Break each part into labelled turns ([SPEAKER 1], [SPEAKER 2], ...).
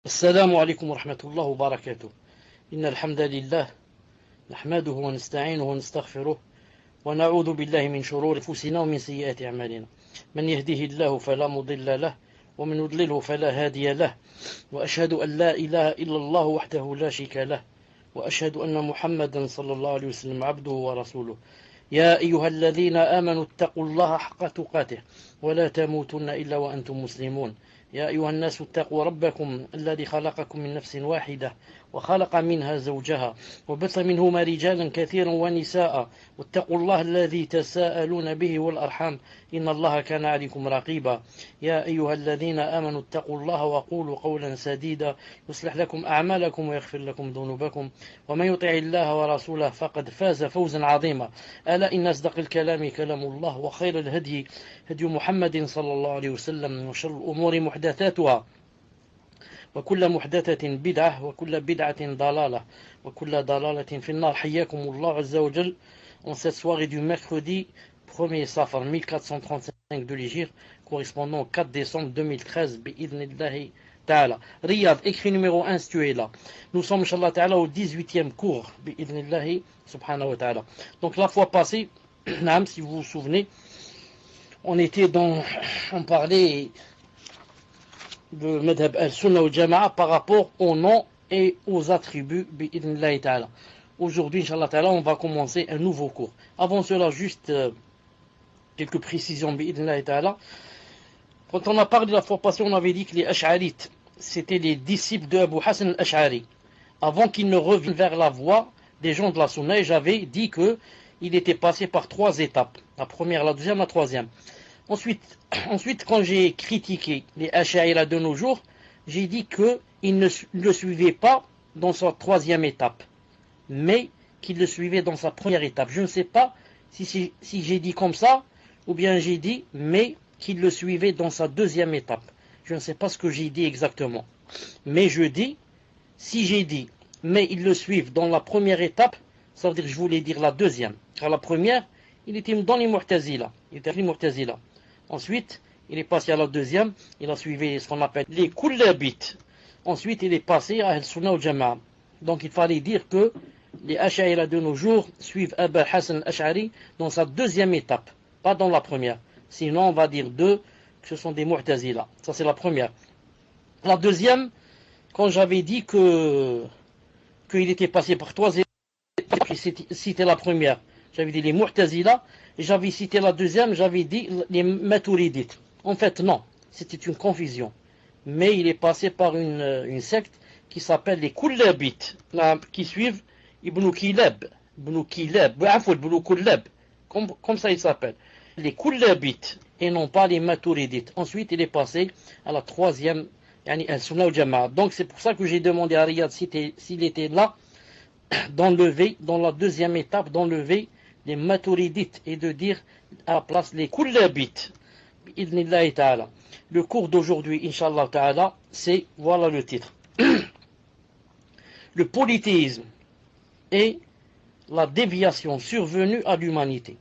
[SPEAKER 1] السلام عليكم ورحمة الله وبركاته. إن الحمد لله نحمده ونستعينه ونستغفره ونعوذ بالله من شرور أنفسنا ومن سيئات أعمالنا. من يهده الله فلا مضل له ومن يضلله فلا هادي له، وأشهد أن لا إله إلا الله وحده لا شريك له، وأشهد أن محمدا صلى الله عليه وسلم عبده ورسوله. يا أيها الذين آمنوا اتقوا الله حق تقاته ولا تموتن إلا وأنتم مسلمون. يا أيها الناس اتقوا ربكم الذي خلقكم من نفس واحدة وخلق منها زوجها وبث منهما رجالا كثيرا ونساء، واتقوا الله الذي تساءلون به والأرحام إن الله كان عليكم رقيبا. يا أيها الذين آمنوا اتقوا الله وقولوا قولا سديدا يصلح لكم أعمالكم ويغفر لكم ذنوبكم، ومن يطع الله ورسوله فقد فاز فوزا عظيما. ألا إن أصدق الكلام كلام الله، وخير الهدي هدي محمد صلى الله عليه وسلم، وشر الأمور محدثاتها، وكل محدثة بدعة، وكل بدعة ضلالة، وكل ضلالة في النار. حياكم الله عز وجل en cette soirée du mercredi 1er Safar 1435 de l'Hégire, correspondant au 4 décembre 2013, bi'idhnillahi ta'ala. Riyad, écrit numéro 1 si tu es là. Nous sommes, inshallah ta'ala, au 18e cours, bi'idhnillahi subhanahu wa ta'ala. Donc la fois passée, si vous vous souvenez, on parlait de Madhab al-Sunnah al-Jama'a par rapport aux noms et aux attributs bi'idhnillahi ta'ala. Aujourd'hui, inshallah ta'ala, on va commencer un nouveau cours. Avant cela, juste quelques précisions bi'idhnillahi ta'ala. Quand on a parlé la fois passée, on avait dit que les Ash'arites, c'était les disciples de Abu Hassan al-Ash'ari. Avant qu'ils ne reviennent vers la voie des gens de la Sunna, j'avais dit qu'il était passé par 3 étapes. La première, la deuxième, la troisième. Ensuite, quand j'ai critiqué les Ash'ari de nos jours, j'ai dit qu'ils ne le suivaient pas dans sa 3e étape, mais qu'ils le suivaient dans sa première étape. Je ne sais pas si j'ai dit comme ça, ou bien j'ai dit, mais qu'il le suivait dans sa 2e étape. Je ne sais pas ce que j'ai dit exactement. Mais je dis, si j'ai dit, mais ils le suivent dans la première étape, ça veut dire que je voulais dire la deuxième. Car la première, il était dans les Mu'tazila. Ensuite, il est passé à la deuxième, il a suivi ce qu'on appelle les Kullabites. Ensuite, il est passé à Al-Sunnah al-Jama'a. Donc, il fallait dire que les Ash'ari de nos jours suivent Abu Hassan al-Ash'ari dans sa 2e étape, pas dans la première. Sinon, on va dire que ce sont des Mu'tazila. Ça, c'est la première. La deuxième, quand j'avais dit qu'il était passé par 3 étapes, j'ai cité la première. J'avais dit les Mu'tazila, et j'avais cité la deuxième, j'avais dit les Maturidites. En fait, non, c'était une confusion. Mais il est passé par une secte qui s'appelle les Kullabites, qui suivent Ibn Kilab, comme ça il s'appelle. Les Kullabites, et non pas les Maturidites. Ensuite, il est passé à la 3e, Al-Sunnah al-Jama'a. Donc c'est pour ça que j'ai demandé à Riyad s'il était là, d'enlever, dans la 2e étape, d'enlever les Maturidites et de dire à la place les Kullabites. Bi'idhnillahi ta'ala. Le cours d'aujourd'hui, inshallah ta'ala, c'est, voilà le titre. Le polythéisme et la déviation survenue à l'humanité.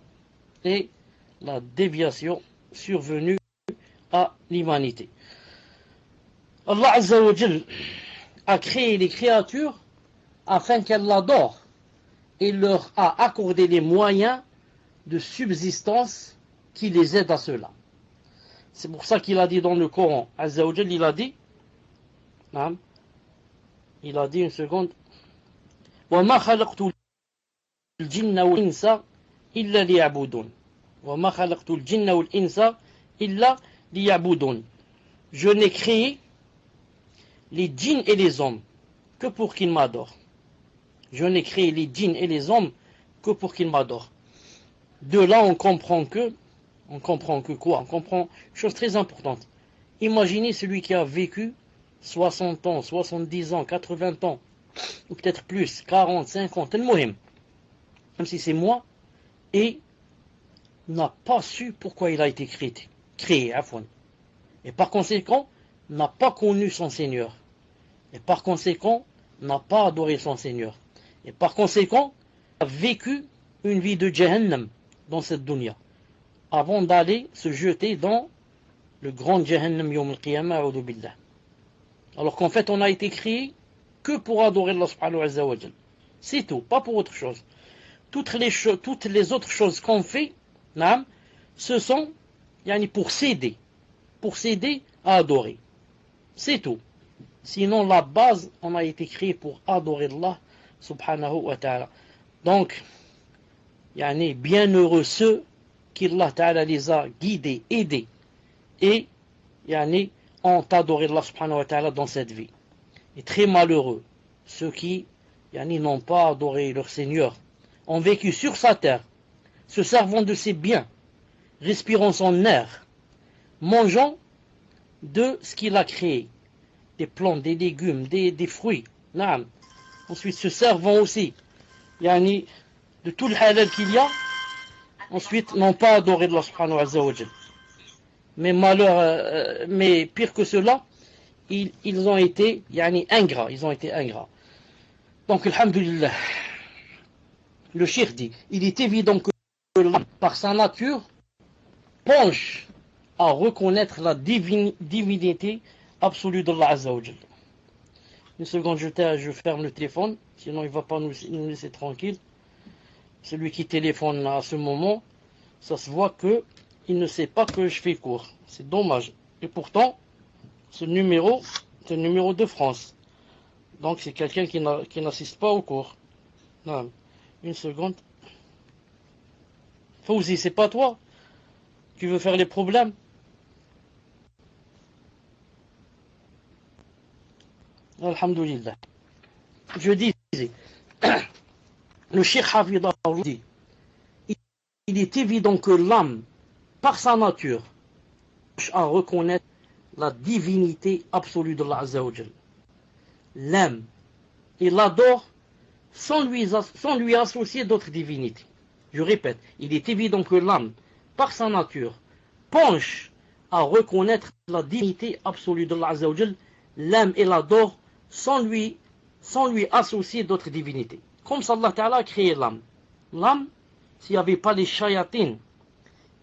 [SPEAKER 1] Et la déviation survenue à l'humanité. Allah Azza wa Jal a créé les créatures afin qu'elles l'adorent et leur a accordé les moyens de subsistance qui les aident à cela. C'est pour ça qu'il a dit dans le Coran, Azza wa Jal, il a dit une seconde, وَمَا خَلَقْتُ الْجِنَّ وَالْإِنسَ إِلَّا لِيَعْبُدُونَ وَمَا خَلَقْتُ الْجِنَّ وَالْإِنسَ إِلَّا لِيَعْبُدُونَ. Je n'ai créé les djinns et les hommes que pour qu'ils m'adorent. Je n'ai créé les djinns et les hommes que pour qu'ils m'adorent. De là, on comprend quoi? On comprend une chose très importante. Imaginez celui qui a vécu 60 ans, 70 ans, 80 ans, ou peut-être plus, 40, 50, même si c'est moi, et n'a pas su pourquoi il a été créé. Et par conséquent, n'a pas connu son Seigneur. Et par conséquent, n'a pas adoré son Seigneur. Et par conséquent, a vécu une vie de Jahannam dans cette dunya, avant d'aller se jeter dans le grand Jahannam Yawm al-Qiyamah, a'udhu billah. Alors qu'en fait, on a été créé que pour adorer Allah subhanahu wa ta'ala. C'est tout, pas pour autre chose. Toutes les autres choses qu'on fait, ce sont pour s'aider à adorer. C'est tout. Sinon, la base, on a été créé pour adorer Allah subhanahu wa ta'ala. Donc, bienheureux ceux qui Allah ta'ala les a guidés, aidés et ont adoré Allah subhanahu wa ta'ala dans cette vie. Et très malheureux ceux qui n'ont pas adoré leur Seigneur, ont vécu sur sa terre, se servant de ses biens, respirant son air, mangeant de ce qu'il a créé, des plantes, des légumes, des fruits. Ensuite se servant aussi de tout le halal qu'il y a, ensuite n'ont pas adoré Allah subhanahu wa ta'ala. Mais pire que cela, ils ont été ingrats, Donc, alhamdulillah, le cheikh dit, il est évident que l'homme, par sa nature, penche à reconnaître la divinité absolue d'Allah Azza wa Jal. Une seconde, je ferme le téléphone, sinon il ne va pas nous laisser tranquille. Celui qui téléphone à ce moment, ça se voit qu'il ne sait pas que je fais cours. C'est dommage. Et pourtant, ce numéro, c'est le numéro de France. Donc c'est quelqu'un qui n'assiste pas au cours. Non. Une seconde. Fawzi, c'est pas toi qui veux faire les problèmes? Alhamdulillah. Je disais, le Cheikh Hafidh dit, il est évident que l'âme, par sa nature, cherche à reconnaître la divinité absolue de Allah Azza wa Jal. L'aime et l'adore sans lui associer d'autres divinités. Je répète, il est évident que l'âme, par sa nature, penche à reconnaître la divinité absolue de Allah Azza wa Jal, l'aime et l'adore sans lui associer d'autres divinités. Comme ça, Allah Ta'ala a créé l'âme. L'âme, s'il n'y avait pas les shayatines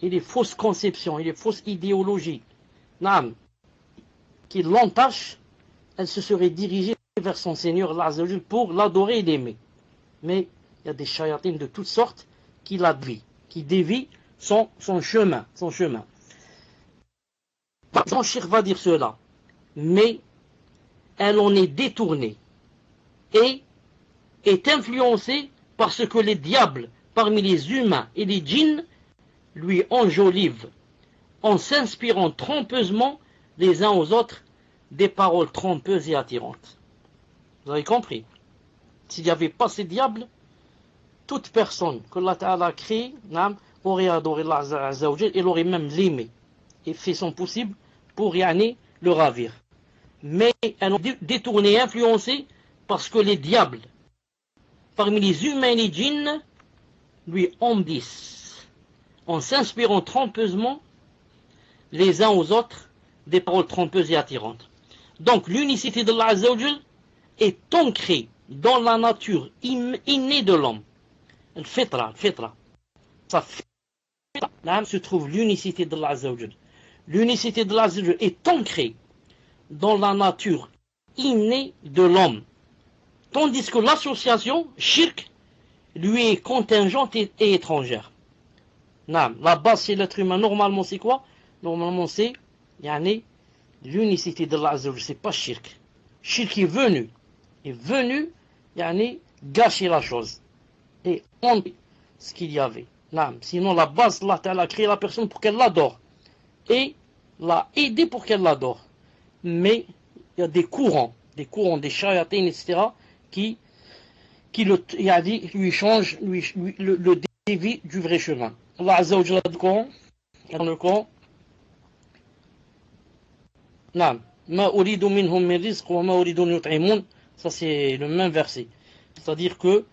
[SPEAKER 1] et les fausses conceptions et les fausses idéologies qui l'entachent, elle se serait dirigée vers son Seigneur Allah Azza wa Jal pour l'adorer et l'aimer. Mais il y a des shayatines de toutes sortes qui la dévient, qui dévient son chemin. Son cheikh va dire cela, mais elle en est détournée et est influencée par ce que les diables parmi les humains et les djinns lui enjolivent en s'inspirant trompeusement les uns aux autres des paroles trompeuses et attirantes. Vous avez compris? S'il n'y avait pas ces diables, toute personne que Allah Ta'ala a créée aurait adoré Allah Azza wa Jal, et l'aurait même l'aimé et fait son possible pour le ravir. Mais elles ont détourné et influencé parce que les diables, parmi les humains et les djinns, lui ondissent en s'inspirant trompeusement les uns aux autres des paroles trompeuses et attirantes. Donc l'unicité de Allah Azza wa Jal est ancrée dans la nature innée de l'homme. Le fitra. Sa fitra, se trouve l'unicité de Allah Azza wa Jal. L'unicité de Allah Azza wa Jal est ancrée dans la nature innée de l'homme. Tandis que l'association, shirk, lui est contingente et étrangère. La base chez l'être humain, normalement, c'est quoi? Normalement, c'est l'unicité de Allah Azza wa Jal, c'est pas shirk. Shirk est venu gâcher la chose et enlever ce qu'il y avait. Sinon, la base, Allah Ta'ala a créé la personne pour qu'elle l'adore et l'a aidé pour qu'elle l'adore. Mais il y a des courants, des shayatines, etc., qui lui changent, le dévient du vrai chemin. Allah Azza wa Jalla dans le Coran, Ma uridu minhum min rizq wa ma uridu yut'imun. Ça c'est le même verset. C'est-à-dire que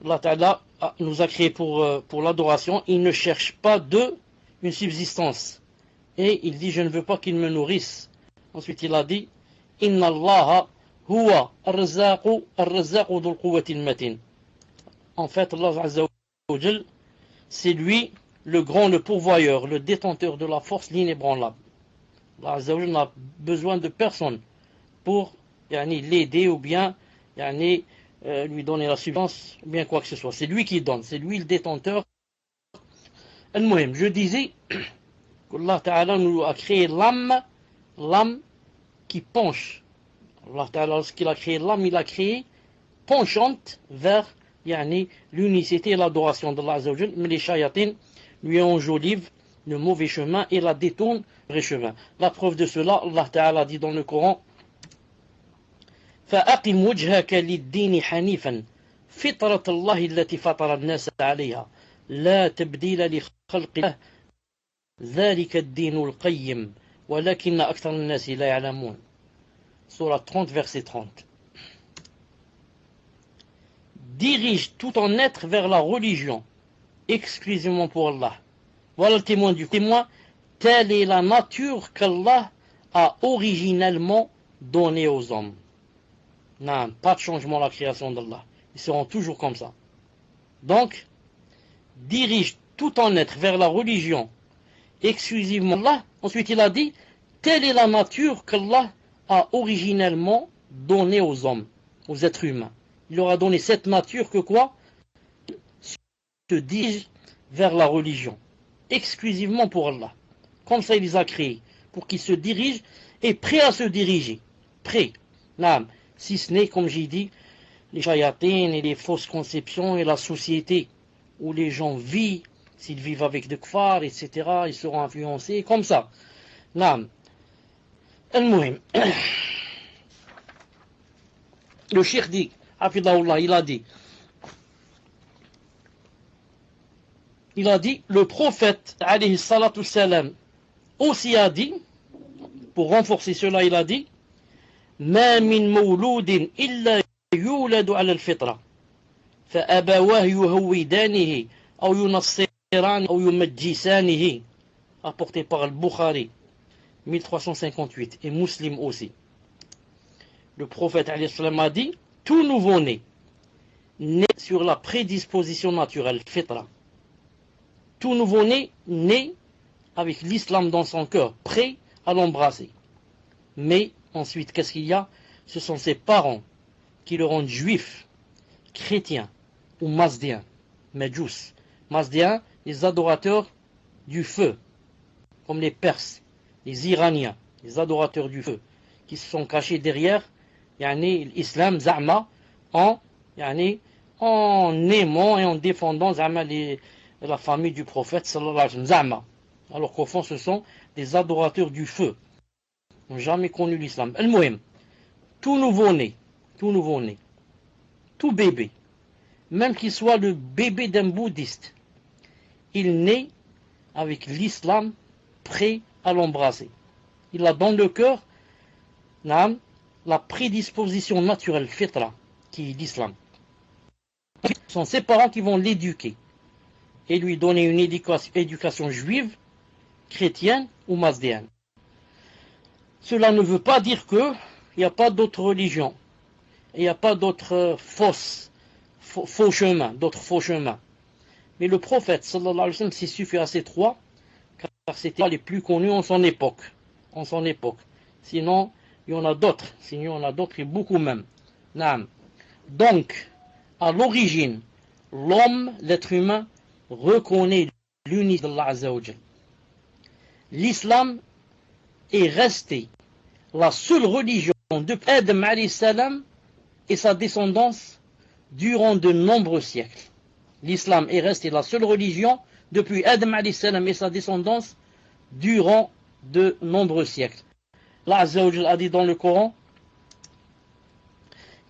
[SPEAKER 1] Allah Ta'ala nous a créé pour l'adoration. Il ne cherche pas une subsistance. Et il dit, je ne veux pas qu'il me nourrisse. Ensuite il a dit, Inna Allaha huwa ar-razzaqu dhul quwwatil matin. En fait, Allah Azza wa Jal, c'est lui le grand, le pourvoyeur, le détenteur de la force l'inébranlable. Allah Azza wa Jal n'a besoin de personne pour l'aider ou bien lui donner la substance ou bien quoi que ce soit. C'est lui qui donne, c'est lui le détenteur. Al-Muhim, je disais qu'Allah Ta'ala nous a créé l'âme qui penche. Allah Ta'ala, lorsqu'il a créé l'âme, il a créé penchante vers l'unicité et l'adoration d'Allah Azza wa Jal, mais les shayatines lui enjolivent le mauvais chemin et la détournent le vrai chemin. La preuve de cela, Allah Ta'ala dit dans le Coran: فأقم وجهك للدين حنيفا فطرة الله التي فطر الناس عليها لا تبديل لخلق الله ذلك الدين القيم ولكن أكثر الناس لا يعلمون. Sourate 30, verset 30. Dirige tout ton être vers la religion, exclusivement pour Allah. Voilà le témoin du témoin. Telle est la nature qu'Allah a originellement donnée aux hommes. Non, pas de changement à la création d'Allah. Ils seront toujours comme ça. Donc, dirige tout ton être vers la religion, exclusivement Allah. Ensuite, il a dit, telle est la nature qu'Allah a originellement donnée aux hommes, aux êtres humains. Il leur a donné cette nature que quoi? Se dirige vers la religion, exclusivement pour Allah. Comme ça, il les a créés, pour qu'ils se dirigent et prêts à se diriger. Prêts. Non, si ce n'est, comme j'ai dit, les shayatines et les fausses conceptions et la société où les gens vivent, s'ils vivent avec des kuffars, etc., ils seront influencés comme ça. Non. Al-Muhim. Le cheikh dit, Hafidahullah, il a dit, le prophète, alayhi salatu salam, aussi a dit, pour renforcer cela, il a dit, ما من مولود إلا يولد على الفطرة فأبواه يهودانه أو ينصران أو يمجسانه, apporté par Al-Bukhari 1358 et Muslim aussi. Le prophète alayhi salam a dit, tout nouveau-né né sur la prédisposition naturelle, fitra. Tout nouveau-né né avec l'islam dans son cœur, prêt à l'embrasser. Mais ensuite, qu'est-ce qu'il y a? Ce sont ses parents qui le rendent juif, chrétien ou mazdéen, Medjous. Mazdéen, les adorateurs du feu, comme les Perses, les Iraniens, les adorateurs du feu, qui se sont cachés derrière l'islam, za'ma, en aimant et en défendant la famille du prophète, sallallahu alayhi wa sallam, za'ma. Alors qu'au fond, ce sont des adorateurs du feu. Ils n'ont jamais connu l'islam. Al-Muhim, tout nouveau-né, tout bébé, même qu'il soit le bébé d'un bouddhiste, il naît avec l'islam prêt à l'embrasser. Il a dans le cœur la prédisposition naturelle, fitra, qui est l'islam. Ce sont ses parents qui vont l'éduquer et lui donner une éducation juive, chrétienne ou mazdéenne. Cela ne veut pas dire qu'il n'y a pas d'autres religions, il n'y a pas d'autres faux chemins, Mais le prophète, sallallahu alayhi wa sallam, s'est suffi à ces trois, car c'était les plus connus en son époque. Sinon, il y en a d'autres, et beaucoup même. Donc, à l'origine, l'homme, l'être humain, reconnaît l'unité d'Allah Azza wa Jal. L'islam est resté la seule religion depuis Adam alayhi salam et sa descendance durant de nombreux siècles. L'islam est resté la seule religion depuis Adam alayhi salam et sa descendance durant de nombreux siècles. Allah Azza wa Jal a dit dans le Coran: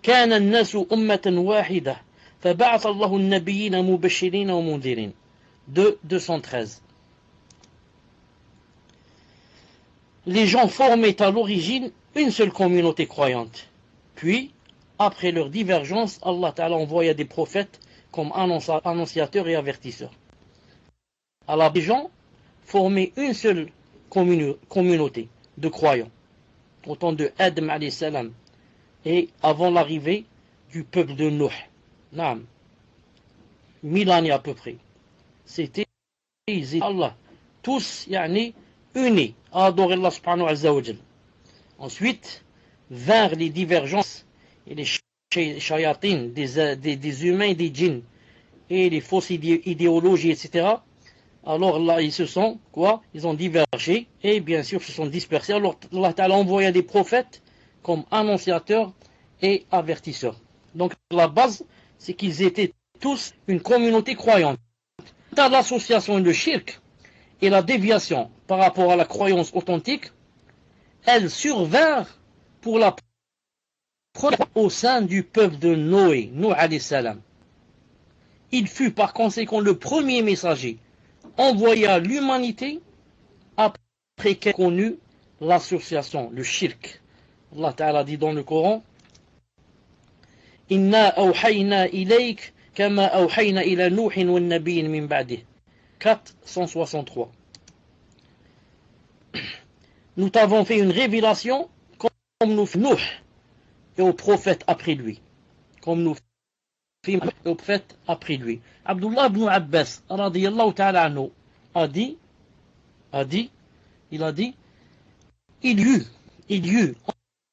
[SPEAKER 1] كان الناس أمة واحدة فبعث الله النبيين مبشرين ومنذرين. 213. Les gens formaient à l'origine une seule communauté croyante. Puis, après leur divergence, Allah Ta'ala envoya des prophètes comme annonciateurs et avertisseurs. Alors, les gens formaient une seule communauté de croyants, au temps de Adam alayhi salam, et avant l'arrivée du peuple de Nuh. 1000 années à peu près. C'était Allah, tous unis à adorer Allah subhanahu wa ta'ala. Ensuite, vinrent les divergences et les shayatines des humains et des djinns et les fausses idéologies, etc., alors là, ils se sont, ils ont divergé et bien sûr se sont dispersés. Alors Allah Ta'ala envoya des prophètes comme annonciateurs et avertisseurs. Donc la base, c'est qu'ils étaient tous une communauté croyante. Dans l'association et le shirk et la déviation par rapport à la croyance authentique, elles survinrent pour la première fois au sein du peuple de Noé, Nuh alayhi salam. Il fut par conséquent le premier messager envoyé à l'humanité après qu'elle connut l'association, le shirk. Allah Ta'ala dit dans le Coran, Inna awhayna ilayk kama awhayna ila Nuhin wa nabiyyin min ba'dih. 463. Nous t'avons fait une révélation comme nous fîmes Nuh et aux prophètes après lui. Comme nous fîmes aux prophètes après lui. Abdullah ibn Abbas radiyallahu ta'ala anhu a dit, il y eut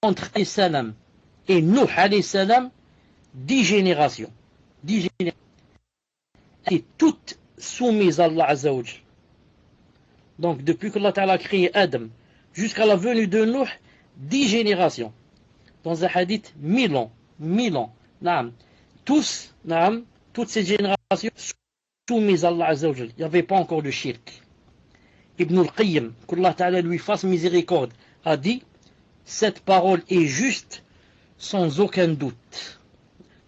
[SPEAKER 1] entre alayhi salam et Nuh alayhi salam 10 générations. 10 générations. Et toutes soumises à Allah Azza wa Jal. Donc depuis que Allah Ta'ala a créé Adam jusqu'à la venue de Nuh, 10 générations. Dans un hadith, 1000 ans. 1000 ans. Naam. Tous, naam, toutes ces générations soumises à Allah Azza wa Jal. Il n'y avait pas encore de shirk. Ibn al-Qayyim, qu'Allah Ta'ala lui fasse miséricorde, a dit, cette parole est juste sans aucun doute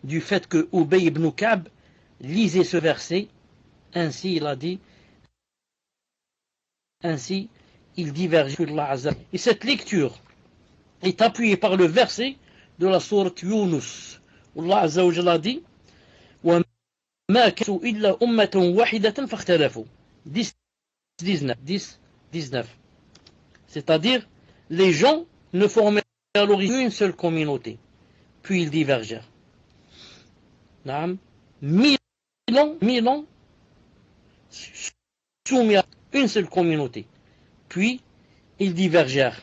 [SPEAKER 1] du fait que Ubay ibn Ka'b lisait ce verset. Ainsi il a dit, ainsi il diverge sur Allah Azza. Et cette lecture est appuyée par le verset de la sourate Yunus. Allah Azza wa Jalla dit, وَمَا كَانُوا إِلَّا أُمَّةً وَاحِدَةً فَاخْتَلَفُوا. 19. C'est-à-dire, les gens ne formaient à l'origine une seule communauté, puis ils divergèrent. 1000 ans soumis à une seule communauté, puis ils divergèrent.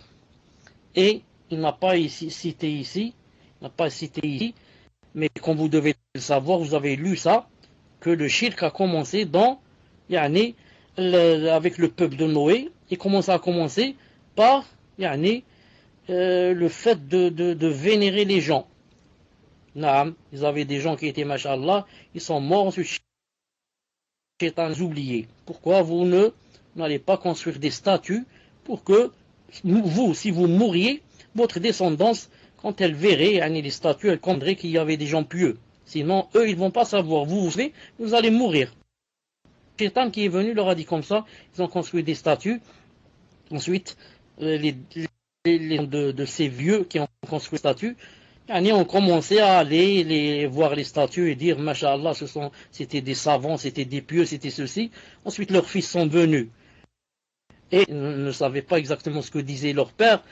[SPEAKER 1] Et il n'a pas cité ici, mais comme vous devez le savoir, vous avez lu ça, que le shirk a commencé avec le peuple de Noé, et a commencé par le fait de vénérer les gens. Ils avaient des gens qui étaient, machallah, ils sont morts, ensuite Shaitan les oubliés. Pourquoi vous n'allez pas construire des statues pour que vous, si vous mouriez, votre descendance, quand elle verrait les statues, elle comprendrait qu'il y avait des gens pieux. Sinon, eux, ils ne vont pas savoir. Vous allez mourir. Shaitan qui est venu leur a dit comme ça, ils ont construit des statues. Ensuite, les de ces vieux qui ont construit des statues, ont commencé à aller voir les statues et dire, Masha'Allah, c'était des savants, c'était des pieux, c'était ceci. Ensuite, leurs fils sont venus et ne savaient pas exactement ce que disait leur père,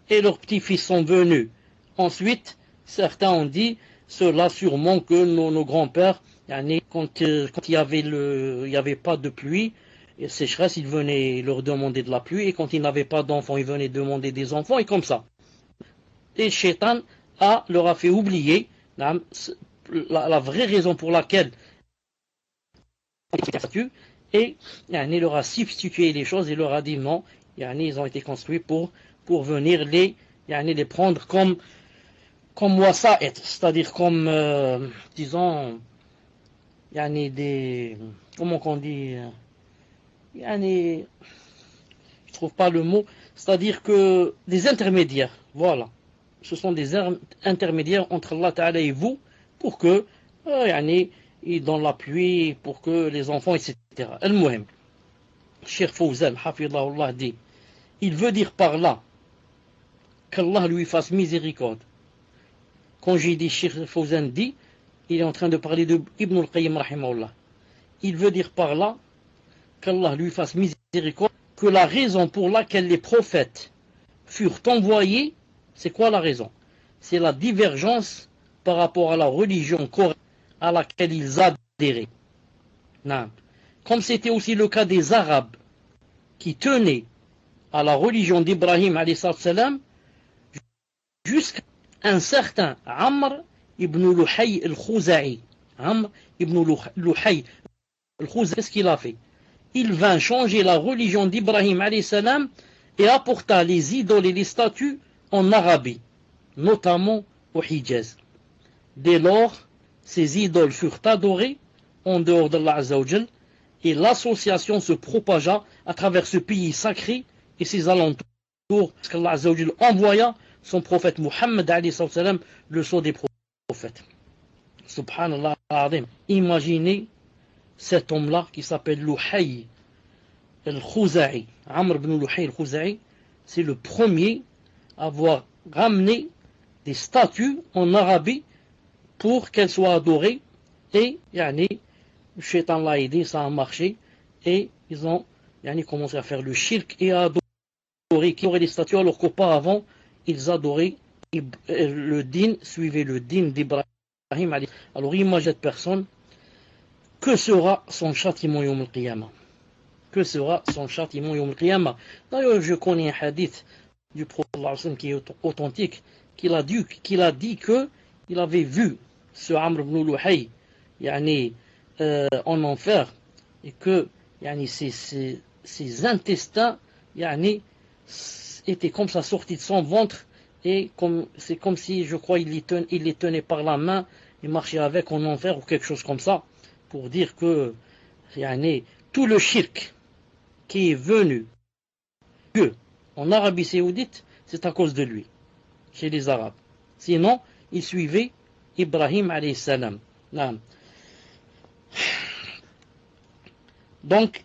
[SPEAKER 1] et leurs petits-fils sont venus. Ensuite, certains ont dit, cela sûrement que nos grands-pères, quand il y avait pas de pluie, et sécheresse, ils venaient leur demander de la pluie, et quand ils n'avaient pas d'enfants, ils venaient demander des enfants, et comme ça. Et Shaitan leur a fait oublier la vraie raison pour laquelle et il leur a substitué les choses et leur a dit non, ils ont été construits pour venir les prendre comme wasa'et, c'est-à-dire comme disons des, comment qu'on dit, je trouve pas le mot, c'est-à-dire que des intermédiaires, voilà. Ce sont des intermédiaires entre Allah Ta'ala et vous pour que, dans la pluie, pour que les enfants, etc. Al-Muhim, Cheikh Fawzan, Hafidahullah, dit, il veut dire par là qu'Allah lui fasse miséricorde. Quand j'ai dit Cheikh Fawzan dit, il est en train de parler de Ibn al-Qayyim, rahimahullah. Il veut dire par là qu'Allah lui fasse miséricorde, que la raison pour laquelle les prophètes furent envoyés, c'est quoi la raison? C'est la divergence par rapport à la religion correcte à laquelle ils adhéraient. Non. Comme c'était aussi le cas des Arabes qui tenaient à la religion d'Ibrahim alayhi salam jusqu'à un certain Amr ibn Luhay al-Khouza'i. Amr ibn Luhay al-Khouza'i, qu'est-ce qu'il a fait? Il vint changer la religion d'Ibrahim alayhi salam et apporta les idoles et les statues en Arabie, notamment au Hijaz. Dès lors, ces idoles furent adorées en dehors d'Allah Azza wa Jal, et l'association se propagea à travers ce pays sacré et ses alentours, parce qu'Allah Azza wa Jal envoya son prophète Muhammad alayhi salam, le sceau des prophètes. Subhanallah al-Azim. Imaginez cet homme-là qui s'appelle Luhay al-Khouza'i. Amr ibn Luhay al-Khouza'i, c'est le premier à avoir ramené des statues en Arabie pour qu'elles soient adorées. Et le shaitan l'a aidé, ça a marché. Et ils ont commencé à faire le shirk et à adorer les statues, alors qu'auparavant, ils adoraient le din, suivaient le din d'Ibrahim. Alors imagine cette personne, que sera son châtiment Yawm al-Qiyamah? Que sera son châtiment Yawm al-Qiyamah? D'ailleurs, je connais un hadith du prophète qui est authentique, qu'il a dit qu'il avait vu ce Amr ibn Luhay en enfer, et que ses intestins étaient comme ça sortis de son ventre, et c'est comme si, je crois, il les tenait par la main et marchait avec en enfer ou quelque chose comme ça, pour dire que tout le shirk qui est venu en Arabie Saoudite, c'est à cause de lui, chez les Arabes. Sinon, ils suivaient Ibrahim alayhi salam. Donc,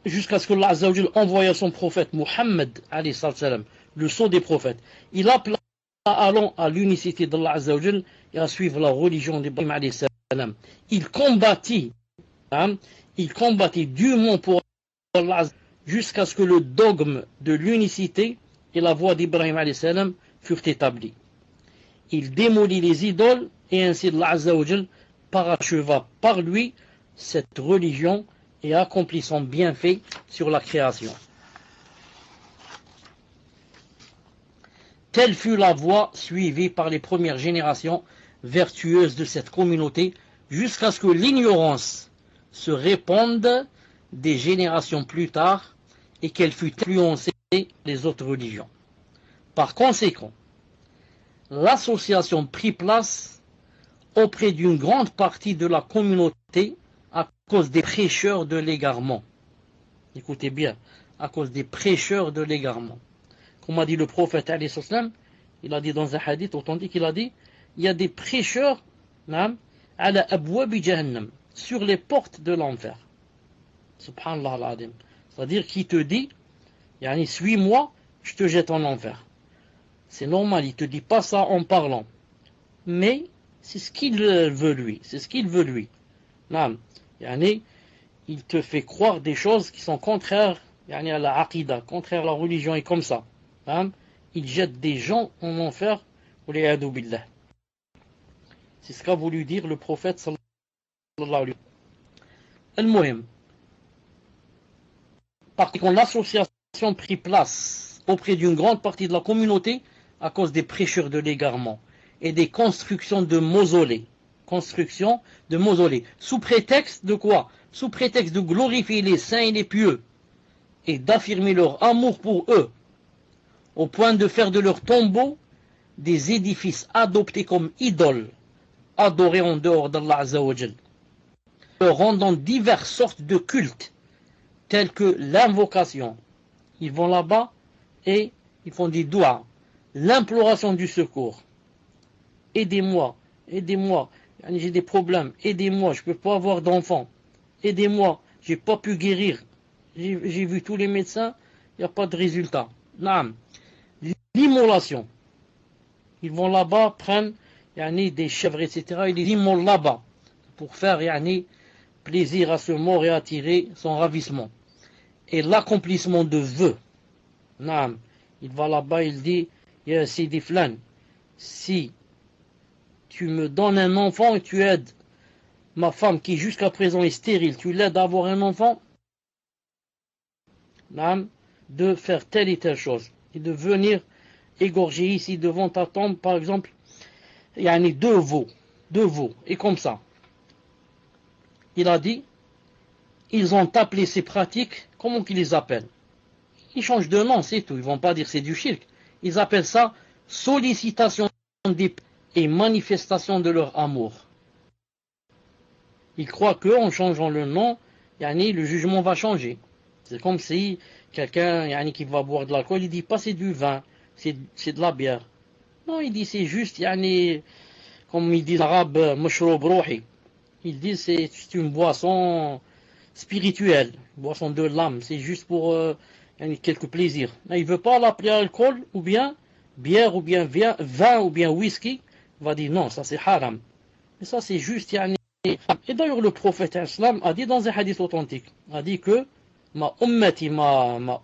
[SPEAKER 1] jusqu'à ce que Allah Azza wa Jal envoya son prophète Muhammad alayhi salam, le sceau des prophètes. Il appela allant à l'unicité d'Allah Azza wa Jal et à suivre la religion d'Ibrahim alayhi salam. Il combattit durement pour Allah jusqu'à ce que le dogme de l'unicité et la voie d'Ibrahim alayhi salam furent établis. Il démolit les idoles et ainsi Allah Azza wa Jal paracheva par lui cette religion et accomplit son bienfait sur la création. Telle fut la voie suivie par les premières générations vertueuses de cette communauté jusqu'à ce que l'ignorance se répande des générations plus tard et qu'elle fût influencée les autres religions. Par conséquent, l'association prit place auprès d'une grande partie de la communauté à cause des prêcheurs de l'égarement. Écoutez bien, à cause des prêcheurs de l'égarement. Comme a dit le prophète, il a dit dans un hadith authentique, il a dit, il y a des prêcheurs ala abwabi jahannam, sur les portes de l'enfer. Subhanallah al-Adim. C'est-à-dire qui te dit, suis-moi, je te jette en enfer. C'est normal, il ne te dit pas ça en parlant. Mais c'est ce qu'il veut lui. C'est ce qu'il veut lui. Il te fait croire des choses qui sont contraires à la aqida, contraires à la religion, et comme ça. Il jette des gens en enfer. C'est ce qu'a voulu dire le prophète sallallahu alayhi wa sallam. Al-Muhim. Par contre, l'association prit place auprès d'une grande partie de la communauté à cause des prêcheurs de l'égarement et des constructions de mausolées. Sous prétexte de quoi? Sous prétexte de glorifier les saints et les pieux et d'affirmer leur amour pour eux, au point de faire de leurs tombeaux des édifices adoptés comme idoles, adorés en dehors d'Allah Azza wa Jal, leur rendant diverses sortes de cultes, tels que l'invocation. Ils vont là-bas et ils font des doigts, l'imploration du secours. Aidez-moi, aidez-moi, j'ai des problèmes, aidez-moi, je ne peux pas avoir d'enfant, aidez-moi, je n'ai pas pu guérir, j'ai vu tous les médecins, il n'y a pas de résultat. L'immolation. Ils vont là-bas, prennent des chèvres, etc. Ils les immolent là-bas pour faire plaisir à ce mort et attirer son ravissement. Et l'accomplissement de vœux. Il va là-bas, il dit, ya Sidi Flan, si tu me donnes un enfant et tu aides ma femme qui jusqu'à présent est stérile, tu l'aides à avoir un enfant, de faire telle et telle chose, et de venir égorger ici devant ta tombe, par exemple, il y a deux veaux, et comme ça. Il a dit, ils ont appelé ces pratiques, comment qu'ils les appellent? Ils changent de nom, c'est tout, ils vont pas dire c'est du shirk. Ils appellent ça sollicitation des et manifestation de leur amour. Ils croient qu'en changeant le nom, le jugement va changer. C'est comme si quelqu'un qui va boire de l'alcool, il dit pas c'est du vin, c'est de la bière. Non, il dit c'est juste, comme ils disent en arabe, mashroub rouhi. Ils disent c'est une boisson spirituelle, une boisson de l'âme, c'est juste pour quelques plaisirs. Mais il ne veut pas l'appeler alcool, ou bien bière, ou bien vin, ou bien whisky. Il va dire non, ça c'est haram. Mais ça c'est juste, Et d'ailleurs le prophète islam a dit dans un hadith authentique, a dit que ma ummati, ma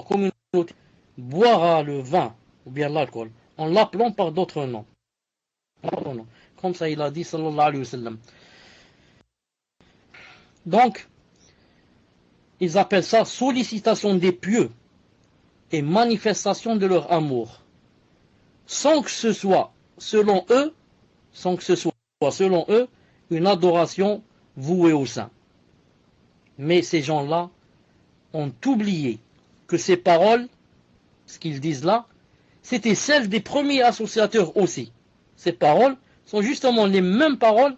[SPEAKER 1] communauté boira le vin, ou bien l'alcool, en l'appelant par d'autres noms. Comme ça il a dit sallallahu alayhi wa sallam. Donc, ils appellent ça sollicitation des pieux et manifestation de leur amour. Sans que ce soit, selon eux, une adoration vouée au saint. Mais ces gens-là ont oublié que ces paroles, ce qu'ils disent là, c'était celles des premiers associateurs aussi. Ces paroles sont justement les mêmes paroles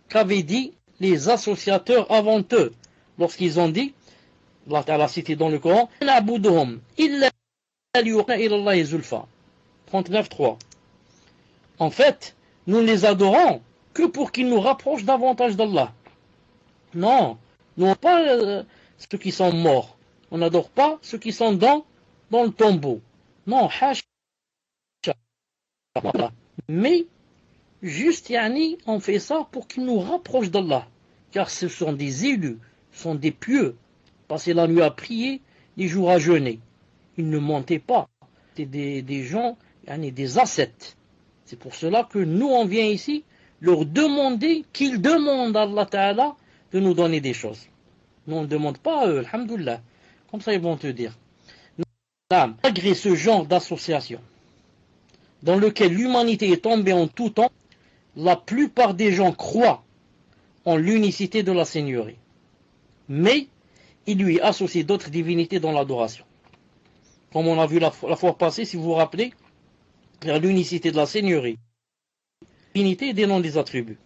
[SPEAKER 1] qu'avaient dit les associateurs avant eux, lorsqu'ils ont dit, Allah Ta'ala cité dans le Coran, 39.3. En fait, nous ne les adorons que pour qu'ils nous rapprochent davantage d'Allah. Non, nous pas ceux qui sont morts. On n'adore pas ceux qui sont dans le tombeau. Non, hasha. Mais, juste, on fait ça pour qu'ils nous rapprochent d'Allah. Car ce sont des élus, ce sont des pieux. Passer la nuit à prier, les jours à jeûner. Ils ne mentaient pas. C'est des gens, des ascètes. C'est pour cela que nous, on vient ici leur demander qu'ils demandent à Allah Ta'ala de nous donner des choses. Nous, on ne demande pas à eux, alhamdoulilah. Comme ça, ils vont te dire. Malgré ce genre d'association, dans lequel l'humanité est tombée en tout temps, la plupart des gens croient en l'unicité de la Seigneurie. Mais, ils lui associent d'autres divinités dans l'adoration. Comme on a vu la fois passée, si vous vous rappelez, l'unicité de la Seigneurie, l'unité des noms des attributs.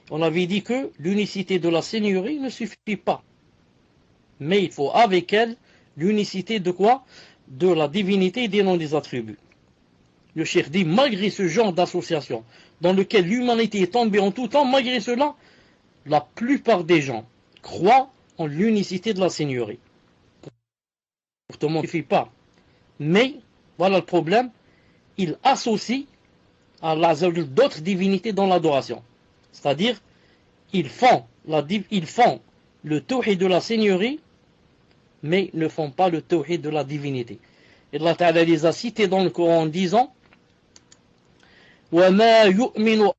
[SPEAKER 1] On avait dit que l'unicité de la Seigneurie ne suffit pas. Mais il faut avec elle l'unicité de quoi? De la divinité des noms des attributs. Le cheikh dit, malgré ce genre d'association, dans lequel l'humanité est tombée en tout temps, malgré cela, la plupart des gens croient en l'unicité de la Seigneurie. Pourtant, ça ne suffit pas. Mais, voilà le problème, ils associent à d'autres divinités dans l'adoration. C'est-à-dire, ils font le tawhid de la Seigneurie, mais ne font pas le tawhid de la divinité. Et Allah Ta'ala les a cités dans le Coran en disant وَمَا يُؤْمِنُ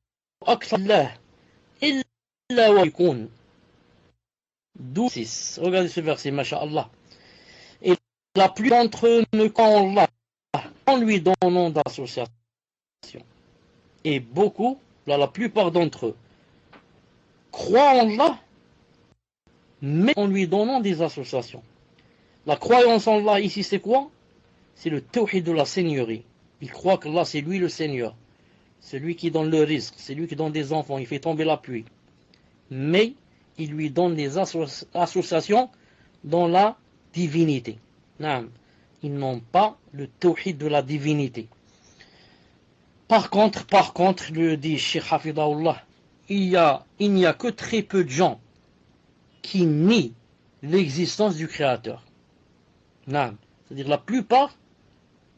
[SPEAKER 1] أَكْثَرُ اللَّهِ إِلَّا وَيْكُونَ 12:6. Regardez ce verset, masha'Allah. Et la plupart d'entre eux ne croient en Allah, en lui donnant d'association. Et beaucoup, la plupart d'entre eux, croient en Allah, mais en lui donnant des associations. La croyance en Allah ici, c'est quoi? C'est le tawhid de la Seigneurie. Il croit qu'Allah, c'est lui le Seigneur. C'est lui qui donne le risque, c'est lui qui donne des enfants, il fait tomber la pluie. Mais il lui donne des associations dans la divinité. Non, ils n'ont pas le tawhid de la divinité. Par contre, le dit Cheikh Hafidahullah, il n'y a que très peu de gens qui nient l'existence du Créateur. Non, c'est-à-dire la plupart,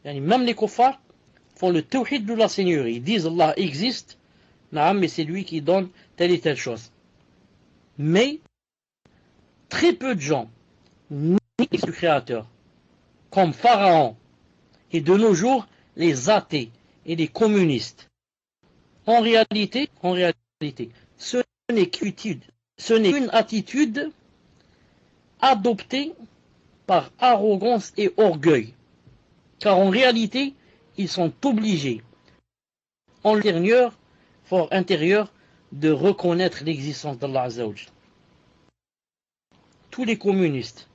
[SPEAKER 1] même les kuffars, font le tawhid de la Seigneurie. Ils disent Allah existe, non, mais c'est lui qui donne telle et telle chose. Mais très peu de gens nient le Créateur, comme Pharaon, et de nos jours, les athées et les communistes. En réalité, ce n'est qu'une attitude adoptée par arrogance et orgueil. Car en réalité, ils sont obligés, en fort intérieur, de reconnaître l'existence d'Allah Azza wa Jal. Tous les communistes,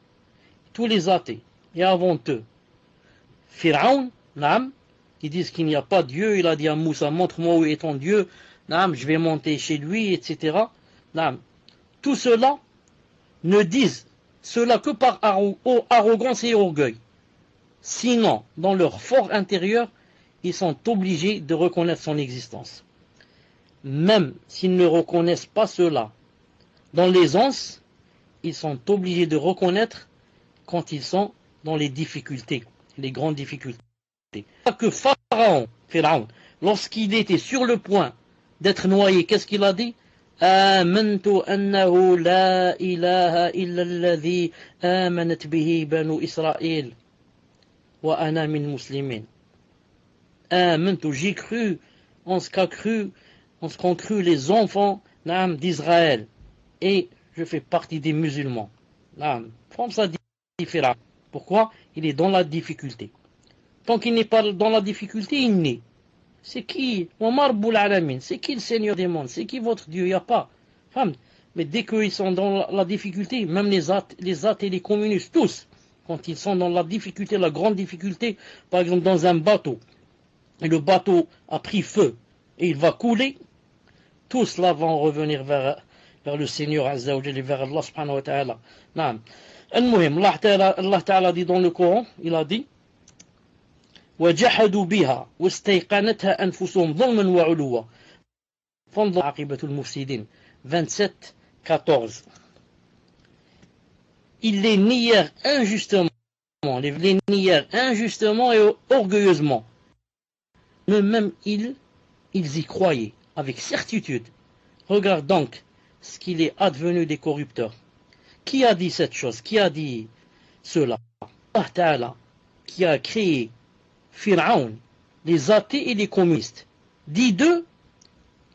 [SPEAKER 1] tous les athées, et avant eux, Pharaon, Naam, qui disent qu'il n'y a pas de Dieu, il a dit à Moussa, montre-moi où est ton Dieu, Naam, je vais monter chez lui, etc. Naam. Tout cela ne disent cela que par arrogance et orgueil. Sinon, dans leur fort intérieur, ils sont obligés de reconnaître son existence. Même s'ils ne reconnaissent pas cela dans l'aisance, ils sont obligés de reconnaître quand ils sont dans les difficultés, les grandes difficultés. Que Pharaon, lorsqu'il était sur le point d'être noyé, qu'est-ce qu'il a dit? آمنت أنه لا إله إلا الذي آمنت به بنو إسرائيل وأنا من مسلمين. آمنت, j'ai cru en ce qu'ont cru les enfants d'Israël, et je fais partie des musulmans. Comme ça dit Pharaon. Pourquoi? Il est dans la difficulté. Tant qu'il n'est pas dans la difficulté, il n'est. C'est qui? C'est qui le Seigneur des mondes? C'est qui votre Dieu? Il n'y a pas. Mais dès qu'ils sont dans la difficulté, même les athées et les communistes, tous, quand ils sont dans la difficulté, la grande difficulté, par exemple dans un bateau, et le bateau a pris feu, et il va couler, tous là vont revenir vers le Seigneur Azza wa Jalla, vers Allah subhanahu wa ta'ala. Al-Muhim, Allah ta'ala dit dans le Coran, il a dit, وجحدوا بها واستيقنتها أنفسهم ظلما وعلوا فانظر عاقبة المفسدين 27-14. Ils les nièrent injustement, et orgueilleusement. Eux-mêmes, ils y croyaient avec certitude. Regarde donc ce qu'il est advenu des corrupteurs. Qui a dit cette chose? Qui a dit cela? Allah Ta'ala, qui a créé Pharaon, les athées et les communistes, dit d'eux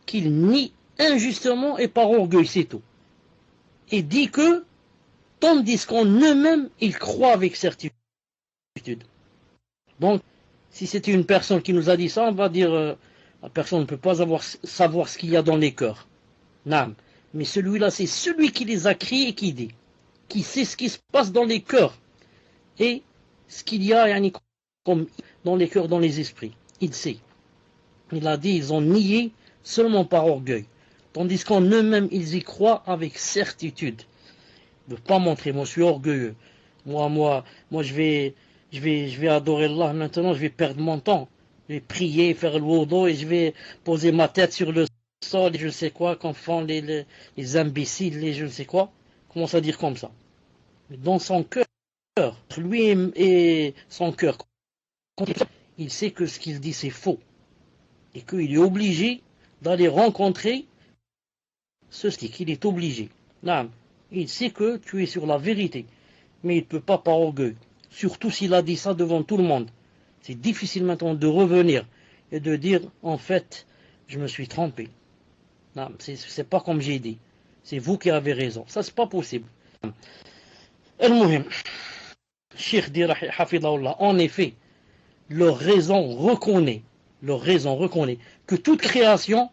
[SPEAKER 1] qu'ils nient injustement et par orgueil, c'est tout. Et dit que, tandis qu'en eux-mêmes, ils croient avec certitude. Donc, si c'était une personne qui nous a dit ça, on va dire, la personne ne peut pas savoir ce qu'il y a dans les cœurs. Non. Mais celui-là, c'est celui qui les a créés et qui dit, qui sait ce qui se passe dans les cœurs et ce qu'il y a comme dans les cœurs, dans les esprits. Il sait. Il a dit, ils ont nié seulement par orgueil. Tandis qu'en eux-mêmes, ils y croient avec certitude. Ne pas montrer, moi je suis orgueilleux. Moi je vais adorer Allah maintenant, je vais perdre mon temps. Je vais prier, faire le wudu et je vais poser ma tête sur le sol et je ne sais quoi, qu'en font les imbéciles, les je ne sais quoi. Commence à dire comme ça. Mais dans son cœur, lui et son cœur, il sait que ce qu'il dit c'est faux et qu'il est obligé d'aller rencontrer ce stick, il est obligé. Non, il sait que tu es sur la vérité, mais il ne peut pas par orgueil, surtout s'il a dit ça devant tout le monde. C'est difficile maintenant de revenir et de dire en fait je me suis trompé. Non, c'est pas comme j'ai dit, c'est vous qui avez raison, ça c'est pas possible. Al-Muhim, Cheikh dit Hafidahullah, en effet, leur raison reconnaît que toute création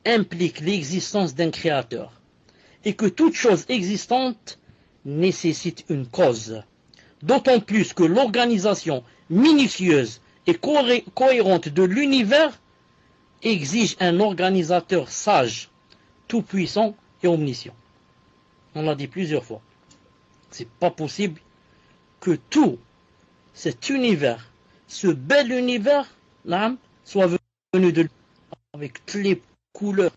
[SPEAKER 1] implique l'existence d'un créateur et que toute chose existante nécessite une cause. D'autant plus que l'organisation minutieuse et cohérente de l'univers exige un organisateur sage, tout-puissant et omniscient. On l'a dit plusieurs fois. C'est pas possible que tout cet univers, ce bel univers, soit venu de lui, avec toutes les couleurs,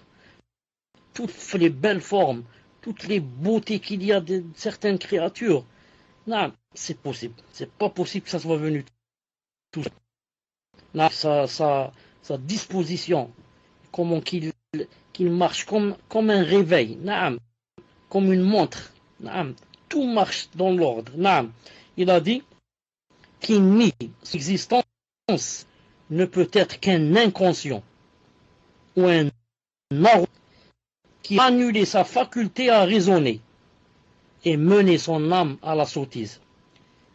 [SPEAKER 1] toutes les belles formes, toutes les beautés qu'il y a de certaines créatures. Non, c'est possible. C'est pas possible que ça soit venu tout ça. Sa disposition, comment qu'il marche comme un réveil, comme une montre. Tout marche dans l'ordre. Il a dit qu'il nie son existence ne peut être qu'un inconscient ou un arrogant qui a annulé sa faculté à raisonner et mené son âme à la sottise.